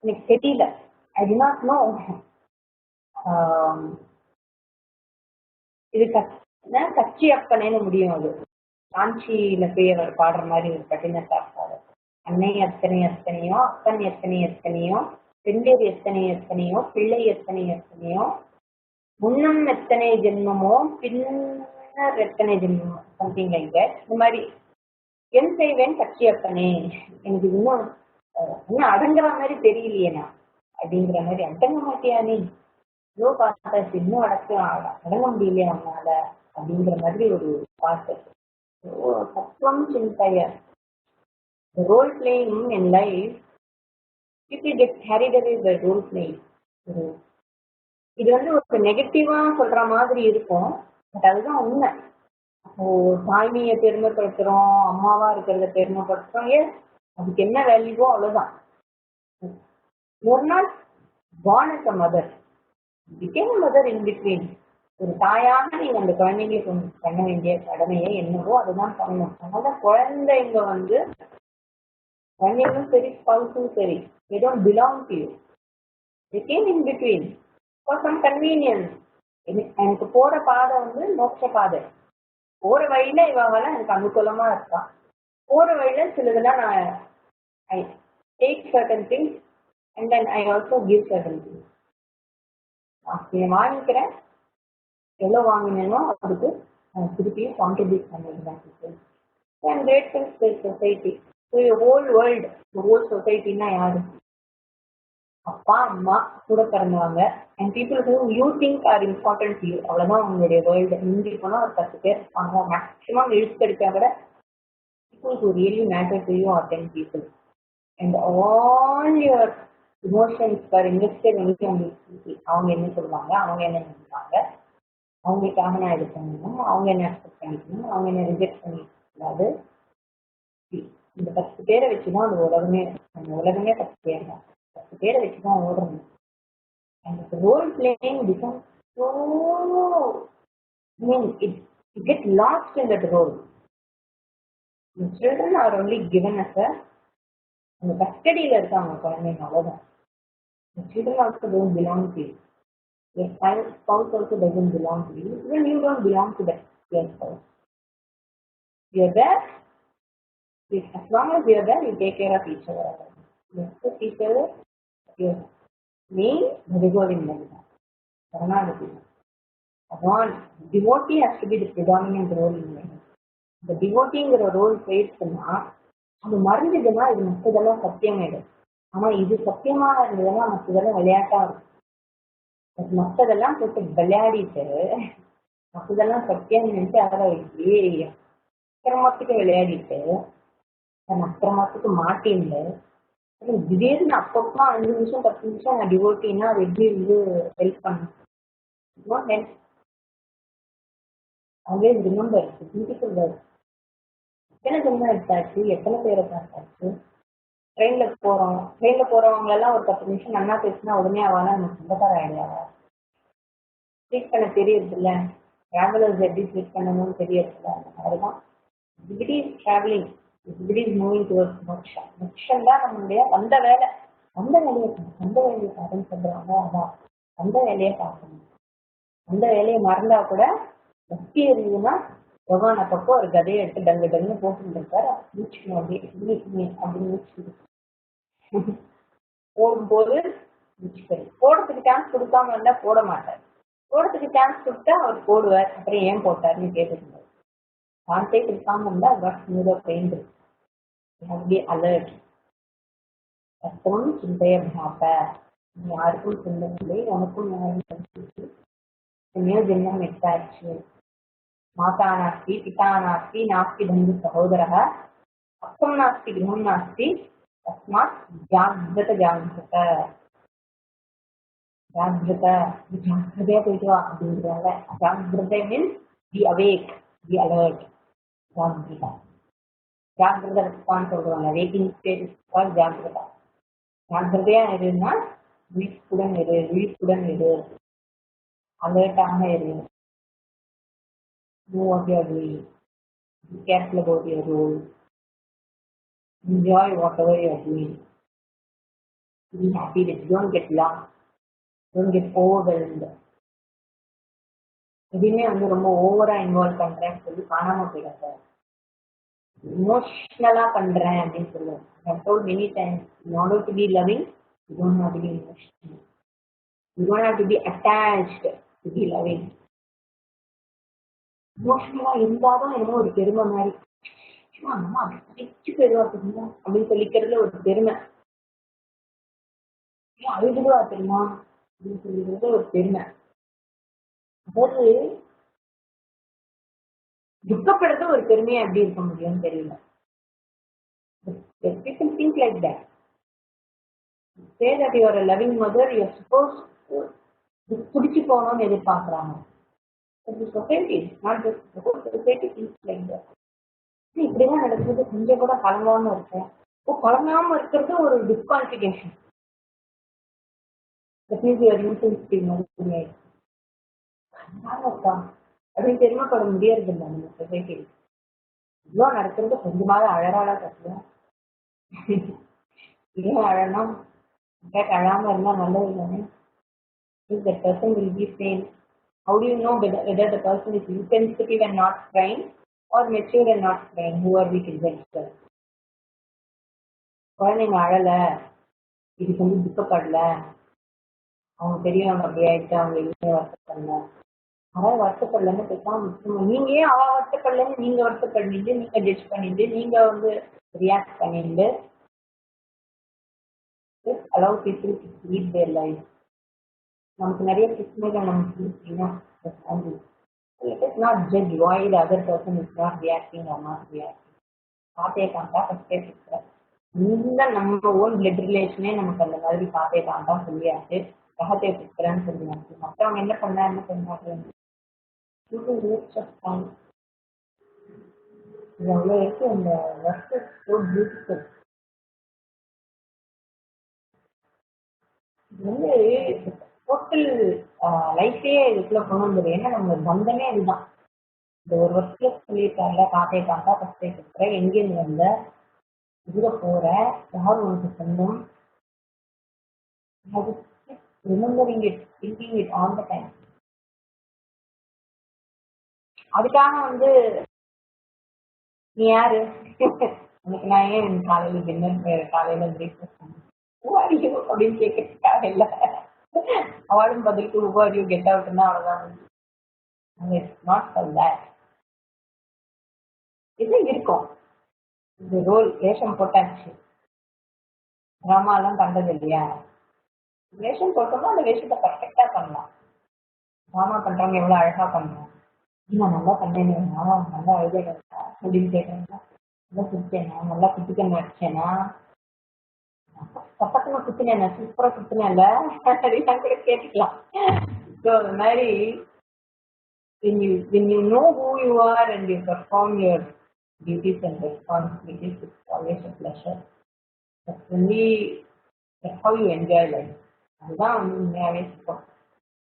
எனக்கு தெரியல. I do not know. இது கச்சி அப்பனேன்னு முடியும். அது காஞ்சியில போய் அவர் பாடுற மாதிரி ஒரு கடினத்தாப்பாடு. அன்னை எத்தனை எத்தனையோ, அப்பன் எத்தனை எத்தனையோ, பெண்டேர் எத்தனை எத்தனையோ, பிள்ளை எத்தனை எத்தனையோ, முன்னம் எத்தனை ஜென்மமோ, பின்னர் எத்தனை ஜென்மமோ, சம்திங் லைக் தட். இந்த மாதிரி என் செய்வேன் கட்சி அப்பனே, எனக்கு இன்னும் அடங்குற மாதிரி தெரியலையேனா அப்படிங்கிற மாதிரி. அடங்க மாட்டியா நீ, இவ்வளோ பார்த்தாச்சு, இன்னும் அடங்க முடியலையா அவனால அப்படிங்கிற மாதிரி ஒரு பாட்டு. சத்வம் சிந்தைய. The role playing in life, people get carried away by role playing. இது ஒரு நெகட்டிவா சொல்ற மாதிரி இருக்கும், பட் அதுதான் உண்மை. தாய்மையை பெருமைப்படுத்துறோம், அம்மாவா இருக்கிறத பெருமைப்படுத்துறோம். ஏன் அதுக்கு என்ன வேல்யூவோ அவ்வளவுதான். ஒரு நாள் born as a mother, became a mother in between. ஒரு தாயாக நீங்க அந்த குழந்தைங்களுக்கு பண்ண வேண்டிய கடமையை என்னவோ அதுதான் பண்ணணும். அதனால குழந்தைங்களும் சரி, ஸ்பவுஸும் சரி, they don't belong to you. They came in between for some convenience. எனக்கு போற பாதை மோட்ச பாதை. போற வழியில இவெல்லாம் எனக்கு அனுகூலமா இருக்கான். போற வழியில சிலதெல்லாம் நான் I take certain things and then I also give certain things. நான் வாங்கிக்கிறேன், எவ்வளோ வாங்கினேனோ அதுக்கு நான் திருப்பியும் கான்ட்ரிபியூட் பண்ணிடுறேன். I'm grateful to the society, to the whole world. The whole society-னா யாரு? அப்பா அம்மா கூட பிறந்தவங்க and people who you think are important to you. அவ்வளோதான் உங்களுடைய வேர்ல்டு. இங்கே போனால் ஒரு 10 பேர் இருப்பாங்க, மேக்ஸிமம் இழுத்தடிச்சா கூட people who really matter to you are 10 people. And all your emotions are invested in only people. அவங்க என்ன சொல்லுவாங்க, அவங்க என்ன நினைப்பாங்க, அவங்களுக்காக நான் இது பண்ணணும், அவங்க என்ன அக்செப்ட் பண்ணிக்கணும், அவங்க என்ன ரிஜெக்ட் பண்ணிக்கூடாது. இந்த 10 பேரை வச்சுதான் அந்த உலகமே 10 பேர் தான். 10 பேரை வச்சுதான் ஓடுறோம். And the role playing becomes so, it gets lost in that role. The children are only given as அந்த கஸ்டடியில இருக்காங்க குழந்தைங்க, அவ்வளவுதான். The children also don't belong to you. Your spouse also doesn't belong to you. Even you don't belong to that your spouse. You're there. As long as you're there, you take care of each other. You accept each other. Your main Govinda. Advan, devotee has to be the predominant role in life. The devoteeங்கிற role போயிடுச்சுன்னா அது மறந்துதுன்னா இது மற்றதெல்லாம் சத்தியமாயிடும். ஆனா இது சத்தியமா இருந்ததுன்னா மற்றதெல்லாம் விளையாட்டா இருக்கும். மற்றதெல்லாம் போட்டு விளையாடிட்டு மற்றதெல்லாம் சத்தியம் நினைச்சு அதில் அக்கிரமத்துக்கு விளையாடிட்டு அக்கிரமத்துக்கு மாட்டின்னு திடீர்னு அப்பப்போ 5 நிமிஷம் 10 நிமிஷம் நான் டிவோட்டின்னா அது எப்படி ஹெல்ப் பண்ணும்? Always remember beautiful word. எத்தனை ஜென்மம் எடுத்தாச்சு, எத்தனை பேரை பார்த்தாச்சு. ட்ரெயின்ல போறவங்க எல்லாம் ஒரு 10 நிமிஷம் நல்லா பேசினா உடனே ஆவானா நமக்கு சொந்தக்கார ஆயிடுவாங்க. ட்ரீட் பண்ண தெரியறது இல்லை, டிராவலர்ஸ் எப்படி ட்ரீட் பண்ணணும்னு தெரியறதில்ல. அதுதான் இப்படி டிராவலிங், இப்படி மூவிங் டுவர்ட்ஸ் மோட்சம். மோட்சம் தான் நம்மளுடைய வந்த வேலையை பார்க்கணும் சொல்றாங்க. அதான் அந்த வேலையை பார்க்கணும். அந்த வேலையை மறந்தா கூட பக்தி இருந்ததுன்னா பகவான் அப்பப்போ ஒரு கதையை எடுத்து டங்கு போட்டுட்டு இருக்காரு. மூச்சுக்கணும் அப்படியே அப்படின்னு மூச்சு போடும்போது மூச்சுக்கறி. போடுறதுக்கு சான்ஸ் கொடுக்காம இருந்தா போட மாட்டார், போடுறதுக்கு சான்ஸ் கொடுத்தா அவர் போடுவார். அப்புறம் ஏன் போட்டாருன்னு கேட்டுருந்தார். சான்ஸே கொடுக்காம இருந்தா அவர் ஸ்மூதா பெயிண்ட் அப்படியே அலர்ட். கஷ்டம் சிந்தைய பாப்ப, யாருக்கும் சிந்தனை, உனக்கும் யாரும் ஜென்மம் எட்டாச்சு. மாதா நாஸ்தி பிதா நாஸ்தி நாஸ்தி பந்து சகோதரः அப்பம் நாஸ்தி கிரகம் நாஸ்தி தஸ்மாத் ஜாகிரதையா போயிட்டு வா அப்படிங்கிறாங்க. ஜாகிரதை means be awake, be alert. ஜாகிரதை இருப்பான்னு சொல்றாங்க. வேக்கிங் ஸ்டேட் இஸ் ஜாகிரதா. ஜாகிரதையா இருன்னா விழிப்புடன் இரு, அலர்ட்டாக இரு. Know what you are doing. Be careful about your role. Enjoy whatever you are doing. Be happy with it. Don't get lost. Don't get overwhelmed. எதுவுமே வந்து ரொம்ப ஓவரா இன்வால்வ் பண்றேன்னு சொல்லி காணாம போயிடாத. இமோஷனலா பண்றேன் அப்படின்னு சொல்லுவேன். I told many times, in order to be loving, you don't have to be emotional. You don't have to be attached to be loving. இமோஷனலா இருந்தாதான் என்னமோ ஒரு பெருமை மாதிரி. நம்ம அடிச்சு பெருவா தெரியுமா அப்படின்னு சொல்லிக்கிறதுல ஒரு பெருமை. அழுதுவா தெரியுமா அப்படின்னு சொல்லிக்கிறது ஒரு பெருமை. அதாவது துக்கப்படுறது ஒரு பெருமையா எப்படி இருக்க முடியும்னு தெரியல. People think like that. Say that you are a loving mother, you are supposed to பிடிச்சு போகணும்னு எதிர்பார்க்கறாங்க. Society, not just the whole society thinks like that. இப்படிதான் நடக்குது. கொஞ்சம் கூட கலங்காம இருக்கேன். கலங்காம இருக்கிறது ஒரு டிஸ்குவாலிஃபிகேஷன். அப்படின்னு பெருமைப்பட முடியறது இல்லை நம்ம சொசைட்டியில். இவ்வளோ நடக்கிறது கொஞ்சமாவது அழகாடா கட்டுவோம். ஏன் அழணும்? அழாம இருந்தா நல்லது தானே. If the person will be sane, how do you know whether the person is insensitive and not crying or mature and not crying? Who are we to judge them? குழந்தைங்க அழல, இது கொஞ்சம் துக்கப்படல, அவங்க பெரியவங்க அப்படி ஆயிடுச்சு, அவங்க எதுவுமே வருத்தப்படல, அதாவது வருத்தப்படலன்னு பேசாம நீங்க ஏன் அவ வருத்தப்படலன்னு நீங்க வருத்தப்படிட்டு நீங்க ஜட்ஜ் பண்ணிட்டு நீங்க வந்து ரியாக்ட் பண்ணிட்டு allow people to lead their life. நமக்கு நிறைய பிரச்சனைகள் நமக்கு இருக்குன்னா let us not judge why the other person is not reacting or not reacting. பாத்தே காண்டா ஃபர்ஸ்டே பிக்சர் இந்த நம்ம ஓன் பிளட் ரிலேஷனே நமக்கு அந்த மாதிரி பாத்தே காண்டா சொல்லியாச்சு, ரகத்தை பிக்சர்ன்னு சொல்லியாச்சு. மற்றவங்க என்ன பண்ணாங்க அவ்வளோ இருக்கு. அந்த ஒர்க் ஸோ பியூட்டிஃபுல். இது வந்து டோட்டல் லைஃபே இதுக்குள்ள கொண்டு வந்துடும். ஏன்னா நம்ம பந்தமே இதுதான். இந்த ஒரு வருஷத்துல சொல்லியிருக்காங்க காத்தே காத்தா ஃபஸ்ட்டே கொடுக்குறேன், எங்கேருந்து வந்த, இதுல போற, யார் உனக்கு சொந்தம், remembering it, thinking it all the time. அதுக்காக வந்து நீ யாரு, உனக்கு நான் ஏன் காலையில டின்னர் காலையில பிரேக்ஃபாஸ்ட் அப்படின்னு கேட்கறதுக்காக இல்லை. அவளும் பதிலுக்கு உபாரியோ கெட் அவுட்னா அவ்வளவுதான். இது இருக்கும். இந்த ரோல் வேஷம் போட்டாச்சு, ட்ராமா எல்லாம் பண்றது இல்லையா. வேஷம் போட்டோம்னா அந்த வேஷத்தை பர்ஃபெக்டா பண்ணலாம். ட்ராமா பண்றவங்க எவ்வளவு அழகா பண்றோம். நான் நல்லா பண்ணேன், நல்லா அழுதேன் அப்படின்னு கேட்கறேன்னா, நல்லா குடிச்சேனா, நல்லா குட்டிக்கன் அடிச்சேனா, பக்கத்துல குத்தினேன், சூப்பரா குத்தினேன்ல அப்படின்னு கூட கேட்டுக்கலாம். ஸோ அந்த மாதிரி when you know who you are and you perform your duties and responsibilities, it's always a pleasure. That's how you enjoy life. அதுதான் வந்து உண்மையாவே இருக்கும்.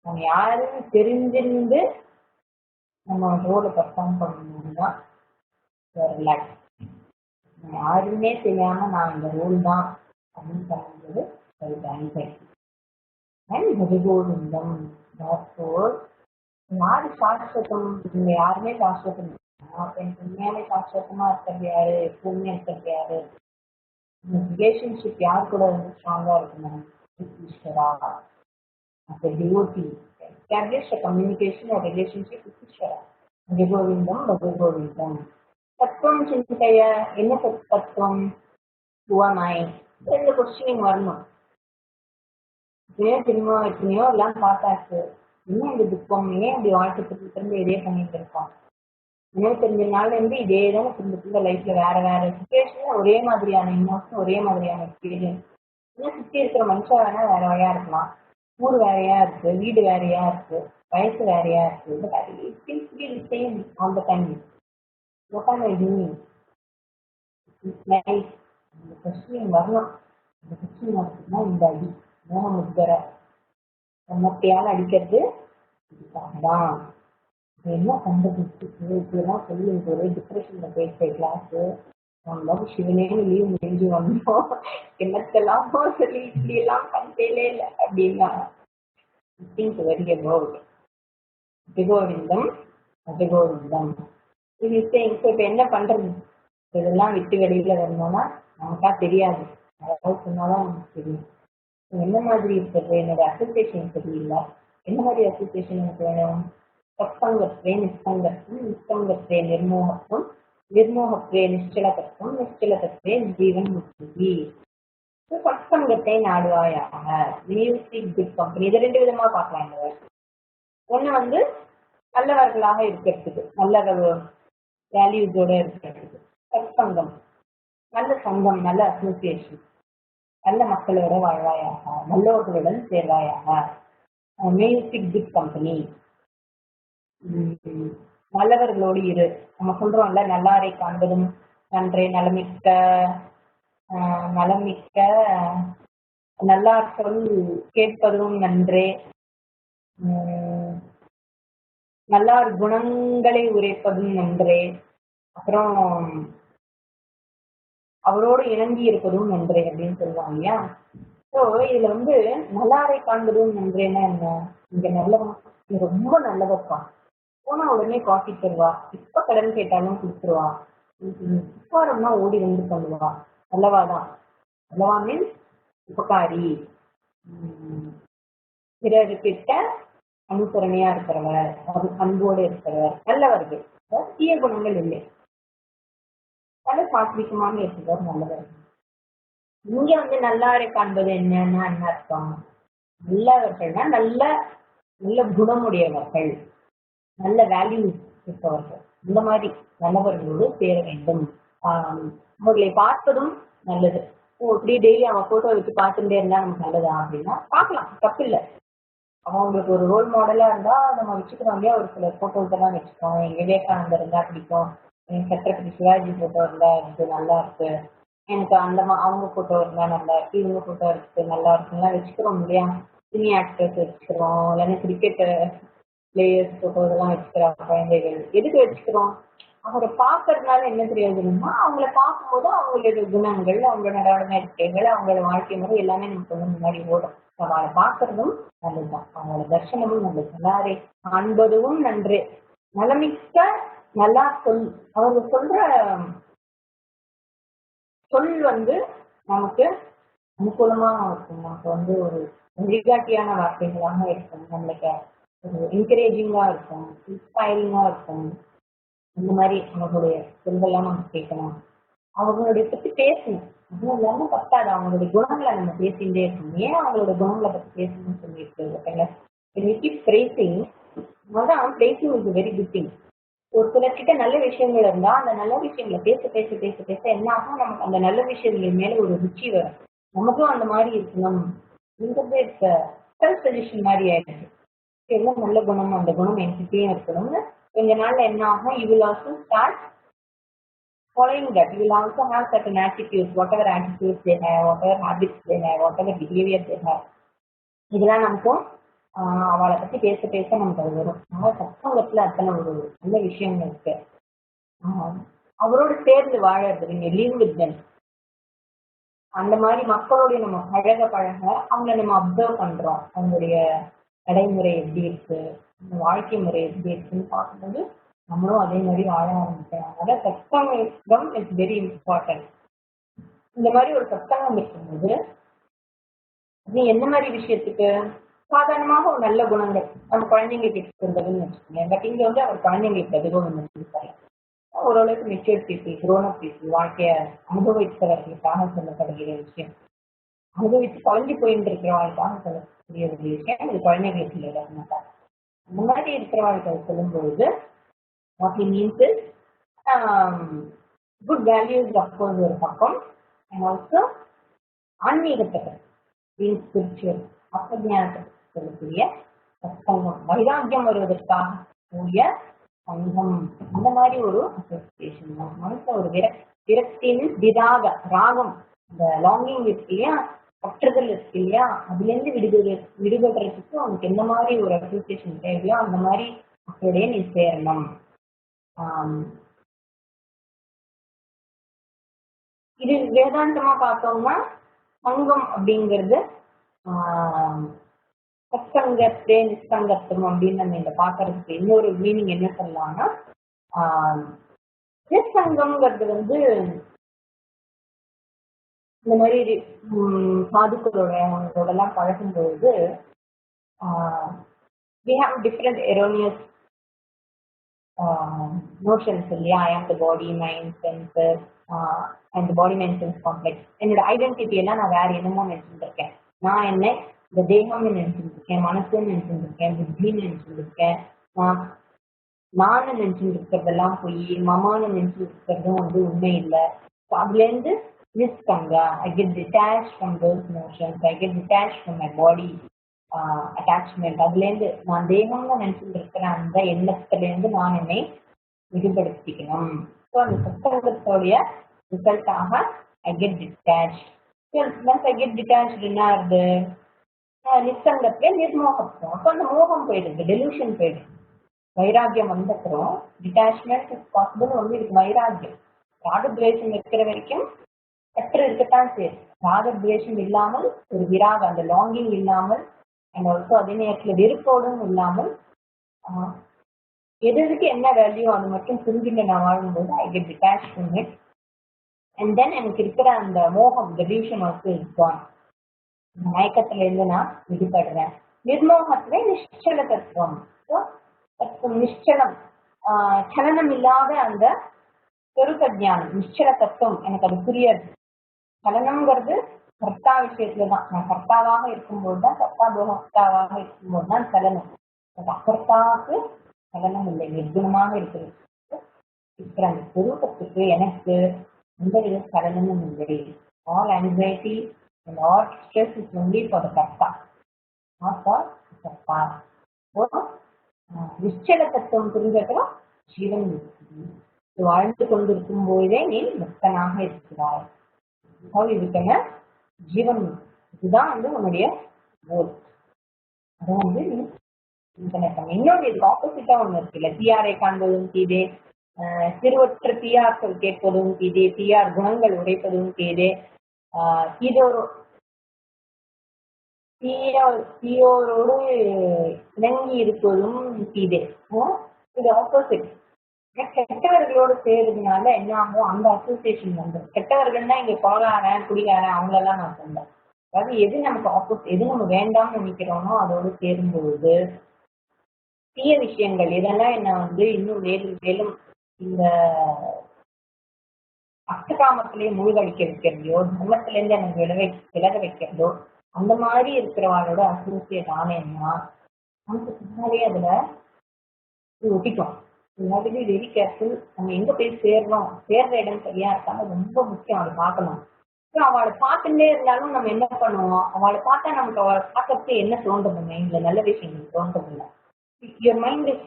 நம்ம யாருன்னு தெரிஞ்சிருந்து நம்ம ரோலை பர்ஃபார்ம் பண்ணணும்னு தான் ரிலாக்ஸ். யாருமே தெரியாம நான் இந்த ரோல் தான் அப்படின்னு பண்ணும்போது யாரு சாஸ்வதம்? இங்க யாருமே சாஸ்வதம். எனக்கு உண்மையாவே சாஸ்வதமா இருக்கிறது யாரு, எப்பவுமே இருக்கிறது யாரு, ரிலேஷன்ஷிப் யார் கூட வந்து ஸ்ட்ராங்கா இருக்கணும், ஈஸ்வரா. devotee, establish a communication or relationship with Ishvara. Bhagavindam, Bhagavindam. Tattvam Chintaya, என்ன தத்துவம்? Who am I? இந்த கொஸ்டினிங் வரணும். எத்தனையோ எல்லாம் பார்த்தாச்சு, இன்னும் இந்த துக்கம் ஏன் இப்படி வாழ்க்கை திரும்ப இதே பண்ணிட்டு இருக்கோம். இன்னும் தெரிஞ்ச நாள்ல இருந்து இதே தான் திரும்ப லைஃப்ல வேற வேற சுச்சுவேஷன்ல ஒரே மாதிரியான இமோஷன், ஒரே மாதிரியான எக்ஸ்பீரியன்ஸ். இன்னும் சுற்றி இருக்கிற மனுஷன் வேணா வேற வழியா இருக்கலாம், ஊர் வேறையா இருக்கு, வீடு வேறையா இருக்கு, வயசு வேறையா இருக்கு. வரணும். இந்த கொஸ்டின் நடக்குதுன்னா இந்த அடி மோகமுத்தர மொட்டையால் அடிக்கிறது இதுக்காகதான். என்ன கண்டுபிடிச்சு இப்படிலாம் சொல்லி எனக்கு ஒரே டிப்ரெஷன்ல போயிட்டு கிளாஸு நம்ம சிவனேன்னு லீவ் முடிஞ்சு வந்தோம், என்னத்தெல்லாமோ சொல்லி இப்படி எல்லாம் பண்ணிட்டே இல்லை அப்படின்னா திங்க் வெரி அபவுட் அபிகோவிந்தம் அபிகோவிந்தம். இது இப்போ என்ன பண்றது? இதெல்லாம் விட்டு வெளியில வரணும்னா நமக்கா தெரியாது, அதாவது சொன்னாதான் நமக்கு தெரியும். என்ன மாதிரி இருக்கிறது? என்னோட அசோசியேஷன் சரியில்லை. என்ன மாதிரி அசோசியேஷன் எனக்கு வேணும்? சத்சங்கத்வே நிஸ்சங்கத்துவம், நிஸ்சங்கத்வே நிர்மோகத்துவம், நிர்மோகத்வே நிಶ್ಚலதத்துவம், நிಶ್ಚலதத்வே ஜீவன் முக்தி. சத்சங்கத்தை நாடுவாயாக, மியூசிக் குட் கம்பெனி. இதை 2 விதமா பார்க்கலாம். இந்த ஒண்ணு வந்து நல்லவர்களாக இருக்கிறதுக்கு, நல்ல வேல்யூஸோட இருக்கிறதுக்கு சத்சங்கம், நல்ல சங்கம், நல்ல அசோசியேஷன், நல்ல மக்களோட வாழ்வாயாக, நல்லவர்களுடன் சேர்வாயாக. மியூசிக் குட் கம்பெனி, நல்லவர்களோடு இரு. நம்ம சொல்றோம்ல, நல்லாரை காண்பதும் நன்றே, நலமிக்க நலமிக்க நல்லார் சொல் கேட்பதும் நன்றே, நல்லார் குணங்களை உரைப்பதும் நன்றே, அப்புறம் அவரோடு இணங்கி இருப்பதும் நன்றே அப்படின்னு சொல்லுவாங்க இல்லையா? ஸோ இதுல வந்து நல்லாரை காண்பதும் நன்றேன்னா என்ன? இங்க நல்லவன், ரொம்ப நல்லவப்பா, போனா உடனே காஃபி தருவா, இப்ப கடன் கேட்டாலும் கொடுத்துருவா, உட்காரம்னா ஓடி வந்து பண்ணுவா, நல்லவாதான். நல்லவா மீன்ஸ் உபகாரி, பிறர்கிட்ட அனுசரணையா இருக்கிறவர், அன்போடு இருக்கிறவர், நல்லவர்கள். தீய குணங்கள் இல்லை, நல்ல சாத்விகமாக இருக்கிறவர் நல்லவர்கள். இங்க வந்து நல்லாரை காண்பது என்னன்னா என்ன அர்த்தம்? நல்லவர்கள்னா நல்ல நல்ல குணமுடையவர்கள், நல்ல வேல்யூஸ் இருப்பவர்கள். இந்த மாதிரி நல்லவர்களோடு சேர வேண்டும். அவர்களை பார்ப்பதும் நல்லது. இப்படி டெய்லி அவன் போட்டோ வச்சு பார்த்துட்டே இருந்தா நமக்கு நல்லதா அப்படின்னா பார்க்கலாம், தப்பு இல்லை. அவங்களுக்கு ஒரு ரோல் மாடலா இருந்தா நம்ம வச்சுக்கிறோம் இல்லையா? ஒரு சில போட்டோஸ் எல்லாம் வச்சுக்கோம். எங்க விவேகானந்தர் இருந்தா பிடிக்கும், எனக்கு சத்ரபதி சிவாஜி போட்டோ இருந்தா எனக்கு நல்லா இருக்கு, எனக்கு அந்த அவங்க போட்டோ இருந்தா நல்லா இருக்கு, இவங்க போட்டோ இருக்கு நல்லா இருக்குலாம் வச்சுக்கிறோம் இல்லையா? சினி ஆக்டர்ஸ் வச்சுக்கிறோம், இல்லைன்னா கிரிக்கெட் பிளேயர்ஸ் போட்டோ இதெல்லாம் வச்சுக்கிறோம். குழந்தைகள் எதுக்கு வச்சுக்கிறோம்? அவரை பார்க்கறதுனால என்ன பிரயோஜனம்னா, அவங்கள பார்க்கும்போது அவங்களோட குணங்கள், அவங்களோட நடவடிக்கைகள், அவங்களோட வாழ்க்கை முறை எல்லாமே நமக்கு வந்து முன்னாடி ஓடும். அவளை பார்க்கறதும் நல்லதுதான், அவங்களோட தர்சனமும் நல்லது. நல்லாரே காண்பதும் நன்றே, நலமிக்க நல்லா சொல். அவங்க சொல்ற சொல் வந்து நமக்கு அனுகூலமா இருக்கும், நமக்கு வந்து ஒரு வழிகாட்டியான வார்த்தைகளாக இருக்கும், நம்மளுக்கு ஒரு என்கரேஜிங்கா இருக்கும், இன்ஸ்பைரிங்கா இருக்கும். இந்த மாதிரி அவங்களுடைய சொல்கள்லாம் நம்ம கேட்கணும், அவங்களுடைய பத்தி பேசணும். அதுவும் இல்லாம பத்தாது, அவங்களுடைய குணங்களை நம்ம பேசிகிட்டே இருக்கணும். ஏன் அவங்களோட குணங்களை பத்தி பேசணும்னு சொல்லிட்டு placing is very good thing. ஒரு சிலர்கிட்ட நல்ல விஷயங்கள் இருந்தா அந்த நல்ல விஷயங்களை பேச பேச பேச பேச என்ன ஆகும், நமக்கு அந்த நல்ல விஷயங்கள் மேல ஒரு ருச்சி வரும். நமக்கும் அந்த மாதிரி இருக்கணும், செல்ஃப் சஜஷன் மாதிரி ஆயிடுச்சு. எல்லாம் நல்ல குணம், அந்த குணம் என்கிட்டயும் இருக்கணும்னு கொஞ்ச நாள்ல என்ன ஆகும், you will also start following that. You will also have certain attitudes, whatever attitudes they have, whatever habits they have, whatever behavior they have. இதெல்லாம் நமக்கும் அவளை பத்தி பேச பேச நமக்கு அது வரும். அதனால சத்சங்கத்துல அத்தனை ஒரு நல்ல விஷயங்கள் இருக்கு. அவரோடு சேர்ந்து வாழறது, நீங்க live with them. அந்த மாதிரி மக்களோடைய நம்ம பழக பழக அவங்கள நம்ம அப்சர்வ் பண்றோம், அவங்களுடைய நடைமுறை எப்படி இருக்கு, வாழ்க்கை முறை எப்படி இருக்குன்னு பார்க்கும்போது நம்மளும் அதே மாதிரி வாழ ஆரம்பிக்கிறோம். அதனால சத்சங்கம் இஸ் வெரி இம்பார்ட்டன்ட். இந்த மாதிரி ஒரு சத்சங்கம் இருக்கும்போது நீ எந்த மாதிரி விஷயத்துக்கு, சாதாரணமாக ஒரு நல்ல குணங்கள் நம்ம குழந்தைங்களுக்கு இருந்ததுன்னு வச்சுக்கோங்க. பட் இங்க வந்து அவர் குழந்தைங்களுக்கு எதுவும் இருக்காரு, ஓரளவுக்கு mature people, grown up people, வாழ்க்கைய அனுபவித்தவர்களுக்காக சொல்லப்படுகிற விஷயம், அனுபவித்து குழந்தை போயிட்டு இருக்கிறவர்களுக்காக சொல்லக்கூடிய ஒரு விஷயம். இது குழந்தைகளுக்கு இல்லை. அந்த மாதிரி இருக்கிறவர்கள் சொல்லும்பொழுது what he means is good values of course ஒரு பக்கம், and also ஆன்மீகத்தை being spiritual, அபஞானத்தை சொல்லக்கூடிய சங்கம், வைராக்கியம் வருவதற்காக கூடிய சங்கம். அந்த மாதிரி ஒரு அசோசியேஷன் மனசுல ஒரு விரக்தின்னு விராக ராகம், இந்த லாங்கிங் இருக்கு இல்லையா, பற்றுதல் இருக்கு இல்லையா, அதுல இருந்து விடுபடுறதுக்கு உனக்கு எந்த மாதிரி ஒரு அசோசியேஷன் தேவையோ அந்த மாதிரி மக்களுடைய நீ சேரணும். இது வேதாந்தமா பார்த்தோம்னா சங்கம் அப்படிங்கிறது சத்சங்கத்தே நிஸ்சங்கத்துவம் அப்படின்னு நம்ம இங்க பாக்குறதுக்கு இன்னொரு மீனிங் என்ன சொல்லலாம்னா நிஸ்சங்கம்ங்கிறது வந்து இந்த மாதிரி சாதுக்களோட எல்லாம் பழகும்பொழுது we have different erroneous notions இல்லையா. I am the body, mind, senses and the body mind sense complex. என்னோட ஐடென்டிட்டி எல்லாம் நான் வேற என்னமோ நினைச்சுட்டு இருக்கேன். நான் என்ன இந்த தேகம்னு நினைச்சுட்டு இருக்கேன், மனசுன்னு நினைச்சுட்டு இருக்கேன், புத்தின்னு நினைச்சுட்டு இருக்கேன். நான்னு நினைச்சுட்டு இருக்கிறதெல்லாம் போய் மமான்னு நினைச்சுட்டு இருக்கிறதும் வந்து உண்மை இல்லை. அதுல இருந்து நிஸ்கங்கா, I get detached from those notions, I get detached from my body attachment. அதுல இருந்து நான் தேகம்னு நினைச்சுட்டு இருக்கிற அந்த எண்ணத்துல இருந்து நான் என்னை விடுபடுத்திக்கணும். ஸோ அந்த சத்சங்கத்தோடைய ரிசல்ட்டாக I get detach. Once I get detach என்ன ஆகுது, நிசங்கத்துல நிர்மோகத்துவம். அப்போ அந்த மோகம் போயிடுது, டெலூஷன் போயிடுது. வைராக்கியம் வந்தப்புறம் டிட்டாச்மெண்ட் இஸ் பாசிபிள். வந்து இதுக்கு வைராக்கியம் ராகத்வேஷம் இருக்கிற வரைக்கும் சற்று இருக்கத்தான் சரி. ராகத்வேஷம் இல்லாமல் ஒரு விராக அந்த லாங்கிங் இல்லாமல் அண்ட் ஆல்சோ அதே நேரத்தில் வெறுப்போடும் இல்லாமல் எதுக்கு என்ன வேல்யூ அது மட்டும் புரிஞ்சுட்டு நான் வாழும்போது ஐ get detach from it. And then எனக்கு இருக்கிற அந்த மோகம் டெலூஷன் ஆல்சோ இஸ் கான். மயக்கத்துல இருந்து நான் விடுபடுறேன். நிர்மோகத்துல நிச்சல தத்துவம். நிச்சலம், சலனம் இல்லாத அந்த சொரூப ஞானம், நிச்சல தத்துவம் எனக்கு அது புரியாது. சலனம்ங்கிறது கர்த்தா விஷயத்துலதான். நான் கர்த்தாவாக இருக்கும்போது தான், கர்த்தா போகர்த்தாவாக இருக்கும்போது தான் சலனம். அகர்த்தாவுக்கு சலனம் இல்லை, நிர்குணமாக இருக்கிறது. இருக்கிற அந்த சொரூபத்துக்கு எனக்கு எந்த வித சலனமும் இல்லை. All anxiety and all stress is only for the கர்த்தா, நாட் ஃபார் கர்த்தா. நிச்சல தத்துவம் புரிஞ்சதும் ஜீவன் வாழ்ந்து கொண்டிருக்கும் போதே நீ முக்தனாக இருக்கிறாய். இதுக்கான ஜீவன் இதுதான் வந்து உன்னுடைய கோல். அதை வந்து நீ இன்னொன்று இதுக்கு ஆப்போசிட்டா ஒண்ணு இருக்குல்ல, தீயாரை காண்பதும் தீதே, திருவற்ற தீயார்கள் கேட்பதும் தீதே, தீயார் குணங்கள் உடைப்பதும் தீதே, தீயோரோடு இணங்கி இருப்பதும் தீதே. இது ஆப்போசிட். கெட்டவர்களோடு சேருறதுனால என்ன ஆகும், அந்த அசோசியேஷன் வந்துடும். கெட்டவர்கள்னா இங்க கொலகாரன் குடிகாரன் அவங்களெல்லாம் நான் சொன்னேன். அதாவது எது நமக்கு ஆப்போசிட், எது நம்ம வேண்டாம்னு நினைக்கிறோமோ அதோடு சேரும்பொழுது தீய விஷயங்கள் இதெல்லாம் என்ன வந்து இன்னும் மேலும் மேலும் இந்த அஷ்டகாமத்திலேயே மூழ்கடிக்க வைக்கிறதையோ, தர்மத்தில இருந்து எனக்கு விலக வைக்கிறதோ, அந்த மாதிரி இருக்கிறவங்களோட அசோசியேட் ஆனேன்னா நமக்கு பின்னாலே அதுல ஒட்டிக்கும். Very careful. நம்ம எங்க போய் சேர்றோம், சேர்ற இடம் சரியா இருக்கான்னு ரொம்ப முக்கியம். அதை பார்க்கணும். அவளை பார்த்துட்டே இருந்தாலும் நம்ம என்ன பண்ணுவோம், அவளை பார்த்தா நமக்கு அவளை பார்க்கறதுக்கு என்ன தோன்றது, மைண்ட்ல நல்ல விஷயங்கள் தோன்றது இல்லை. Your mind is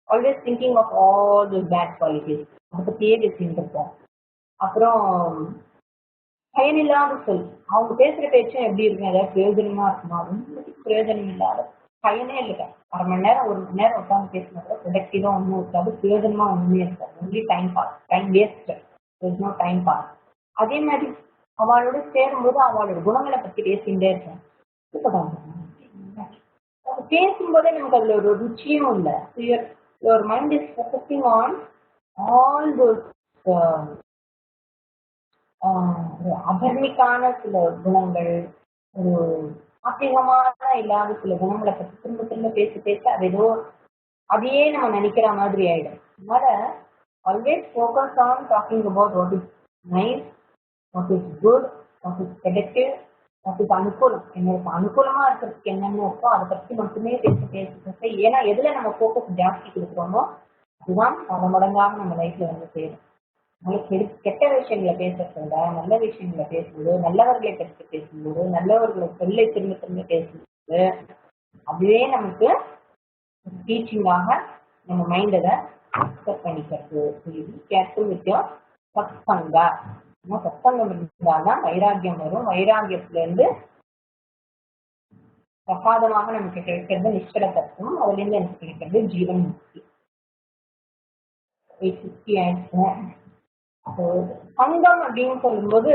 always thinking of all the bad qualities. அதை பத்தியே பேசிட்டு இருப்போம். அப்புறம் பயனில்லாத சொல், அவங்க பேசுற பேச்சும் எப்படி இருக்கும், ஏதாவது பிரயோஜனமா இருக்குமா, ரொம்ப பிரயோஜனம் இல்லாத பயனே இல்லை. அரை மணி நேரம் ஒரு மணி நேரம் உட்காந்து பேசினா கூட ப்ரொடக்டிவா ஒன்றும் இருக்காது, பிரயோஜனமா ஒண்ணுமே இருக்காது. Only time pass, time waste, no time pass. அதே மாதிரி அவளோட சேரும்போது அவளோட குணங்களை பத்தி பேசிகிட்டே இருக்கேன். பேசும்போதே நமக்கு அதுல ஒரு ருச்சியும் இல்லை. Your mind is focusing on all those அதர்மிக்கான சில குணங்கள், ஒரு ஆத்திகமான இல்லாத சில குணங்களை பற்றி திரும்ப திரும்ப பேச அது ஏதோ அதையே நம்ம நினைக்கிற மாதிரி ஆயிடும். அதனால always focus on talking about what is nice, what is good, what is productive, what is அனுகூலம். என்னோட அனுகூலமா இருக்கிறதுக்கு என்னென்ன இருக்கோ அதை பற்றி மட்டுமே பேச. ஏன்னா எதுல நம்ம ஃபோக்கஸ் ஜாஸ்தி கொடுக்குறோமோ அதுதான் பல மடங்காக நம்ம லைஃப்ல வந்து சேரும். கெட்ட விஷயங்களை பேசுறத விட நல்ல விஷயங்களை பேசும்போது, நல்லவர்களை பற்றி பேசும்போது, நல்லவர்களை சொல்லை திரும்ப திரும்ப பேசும்போது அதுவே நமக்கு டீச்சிங்காக நம்ம மைண்ட் அதை அக்செப்ட் பண்ணிக்கிறது. கேர்ஃபுல் வித் யோர் சத்சங்கா. சத்சங்கம் இருந்தால்தான் வைராக்கியம் வரும். வைராக்கியத்துல இருந்து பிரசாதமாக நமக்கு கிடைக்கிறது நிச்சல தத்துவம். அதுல இருந்து எனக்கு கிடைக்கிறது ஜீவன் முக்தி. 850 ஆயிடுச்சு. சங்கம் அப்படின்னு சொல்லும்போது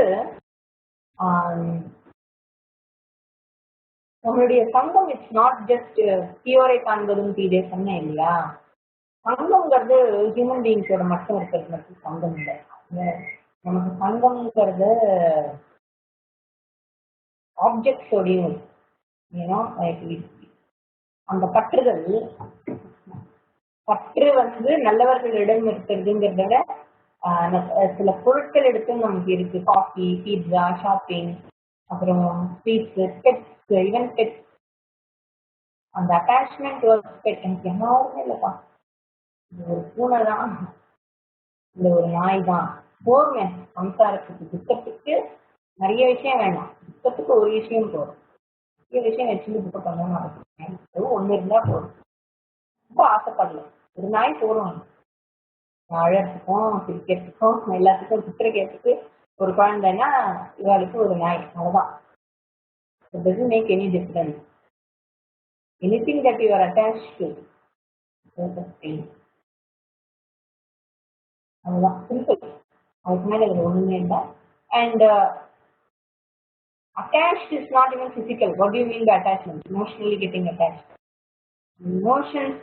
நம்மளுடைய சங்கம் இட்ஸ் நாட் ஜஸ்ட் பியூரை காண்பதும் தீதே சொன்னேன் இல்லையா. சங்கம்ங்கிறது ஹியூமன் பீயிங்ஸோட மட்டும் இருக்கிறது மட்டும் சங்கம் இல்லை. நமக்கு சங்கம்ங்கிறது ஆப்ஜெக்ட்ஸோடையும் ஏன்னா அந்த பற்றுதல் பற்று நல்லவர்களிடம் இருக்கிறதுங்கிறத விட சில பொருட்கள் எடுத்து நமக்கு இருக்கு. காஃபி, பீட்சா, ஷாப்பிங், அப்புறம் ஸ்வீட்ஸு, பெட்ஸ், ஈவன் பெட்ஸ். அந்த அட்டாச்மெண்ட் பெட் எனக்கு யாருமே இல்லைப்பா, இது ஒரு பூனை தான், இந்த ஒரு நாய் தான் போருங்க. சம்சாரத்துக்கு துக்கத்துக்கு நிறைய விஷயம் வேண்டாம், துக்கத்துக்கு ஒரு விஷயம் போதும். நிறைய விஷயம் வச்சுட்டு துக்கம் பண்ணணும். ஒன்று இருந்தா போதும். ரொம்ப ஆசைப்படல, ஒரு நாய் போதும். அழறதுக்கும் சிரிக்கிறதுக்கும் எல்லாத்துக்கும் சித்திரக்கிறதுக்கு ஒரு குழந்தைன்னா இவாளுக்கு ஒரு நாய், அவ்வளோதான். It doesn't make any difference. Anything that you are attached to, அவ்வளோதான், சிம்பிள். அதுக்கு மேலே இதில் ஒன்றுமே இல்லை. And attached is not even physical. What do you mean by attachment? Emotionally getting attached. Emotions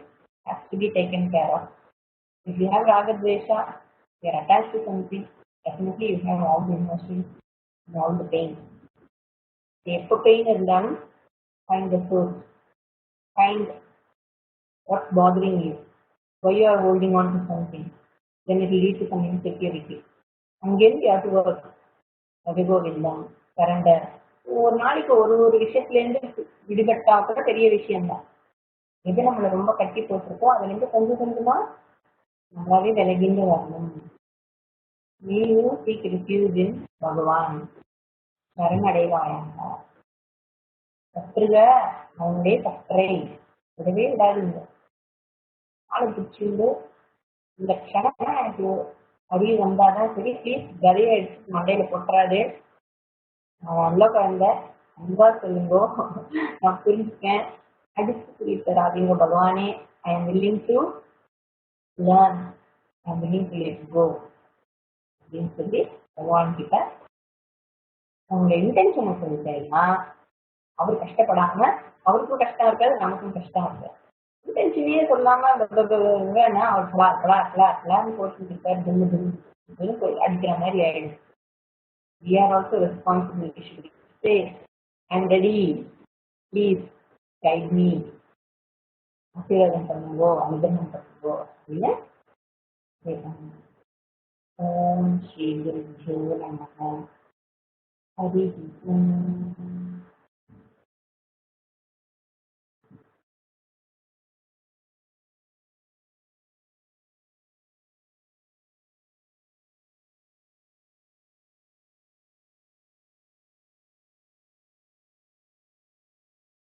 have to be taken care of. If you have raga dvesha, you are attached to something, definitely you have all the emotions and all the pain. எப்போ pain இருந்தாலும் find the source, find what's bothering you, why you are holding on to something, then it will lead to some insecurity. Again you have to work. அபிகோவிந்தம், surrender. ஒரு நாளைக்கு ஒரு ஒரு விஷயத்துலேருந்து விடுபட்டா கூட பெரிய விஷயம்தான். எது நம்மளை ரொம்ப கட்டி போட்டிருக்கோ அதுலேருந்து கொஞ்சம் கொஞ்சமா நம்மளாவே விலகிந்து வரணும். நீயும் சீக் ரிஃப்யூஜ் இன் பகவான், சரணடைவாயாக. பற்றுக அவனுடைய பற்றை விடவே விடாதீங்க. ஆளை பிடிச்சிருந்து இந்த க்ஷணம் எனக்கு அறிவு வந்தாதான் சரி, ப்ளீஸ் கதையை எடுத்து மண்டையில போட்டுறாது. நான் நல்ல குழந்தை, அன்பா சொல்லுங்கோ, நான் புரிஞ்சுக்கேன், அடிச்சு புரிய தராதீங்க பகவானே. I am willing to learn, I am willing to let go அப்படின்னு சொல்லி பகவான் கிட்ட அவங்களோட இன்டென்ஷனை சொல்லிட்டேன்னா அவர் கஷ்டப்படாம, அவருக்கும் கஷ்டம் இருக்காது, நமக்கும் கஷ்டம் இருக்காது. இன்டென்ஷனையே சொல்லாம அவர் கிளாஸ் போட்டு இருக்காரு, போய் அடிக்கிற மாதிரி ஆயிடுச்சு. We are also responsible. We should say, I am ready, please guide me. ஆசீர்வாதம் பண்ணுங்கோ, அனுகிரகம் பண்ணுங்கோ அப்படின்னு கேட்கணும். ஓம் ஸ்ரீ குருஜோ நமஹ. ஹரி ஓம்.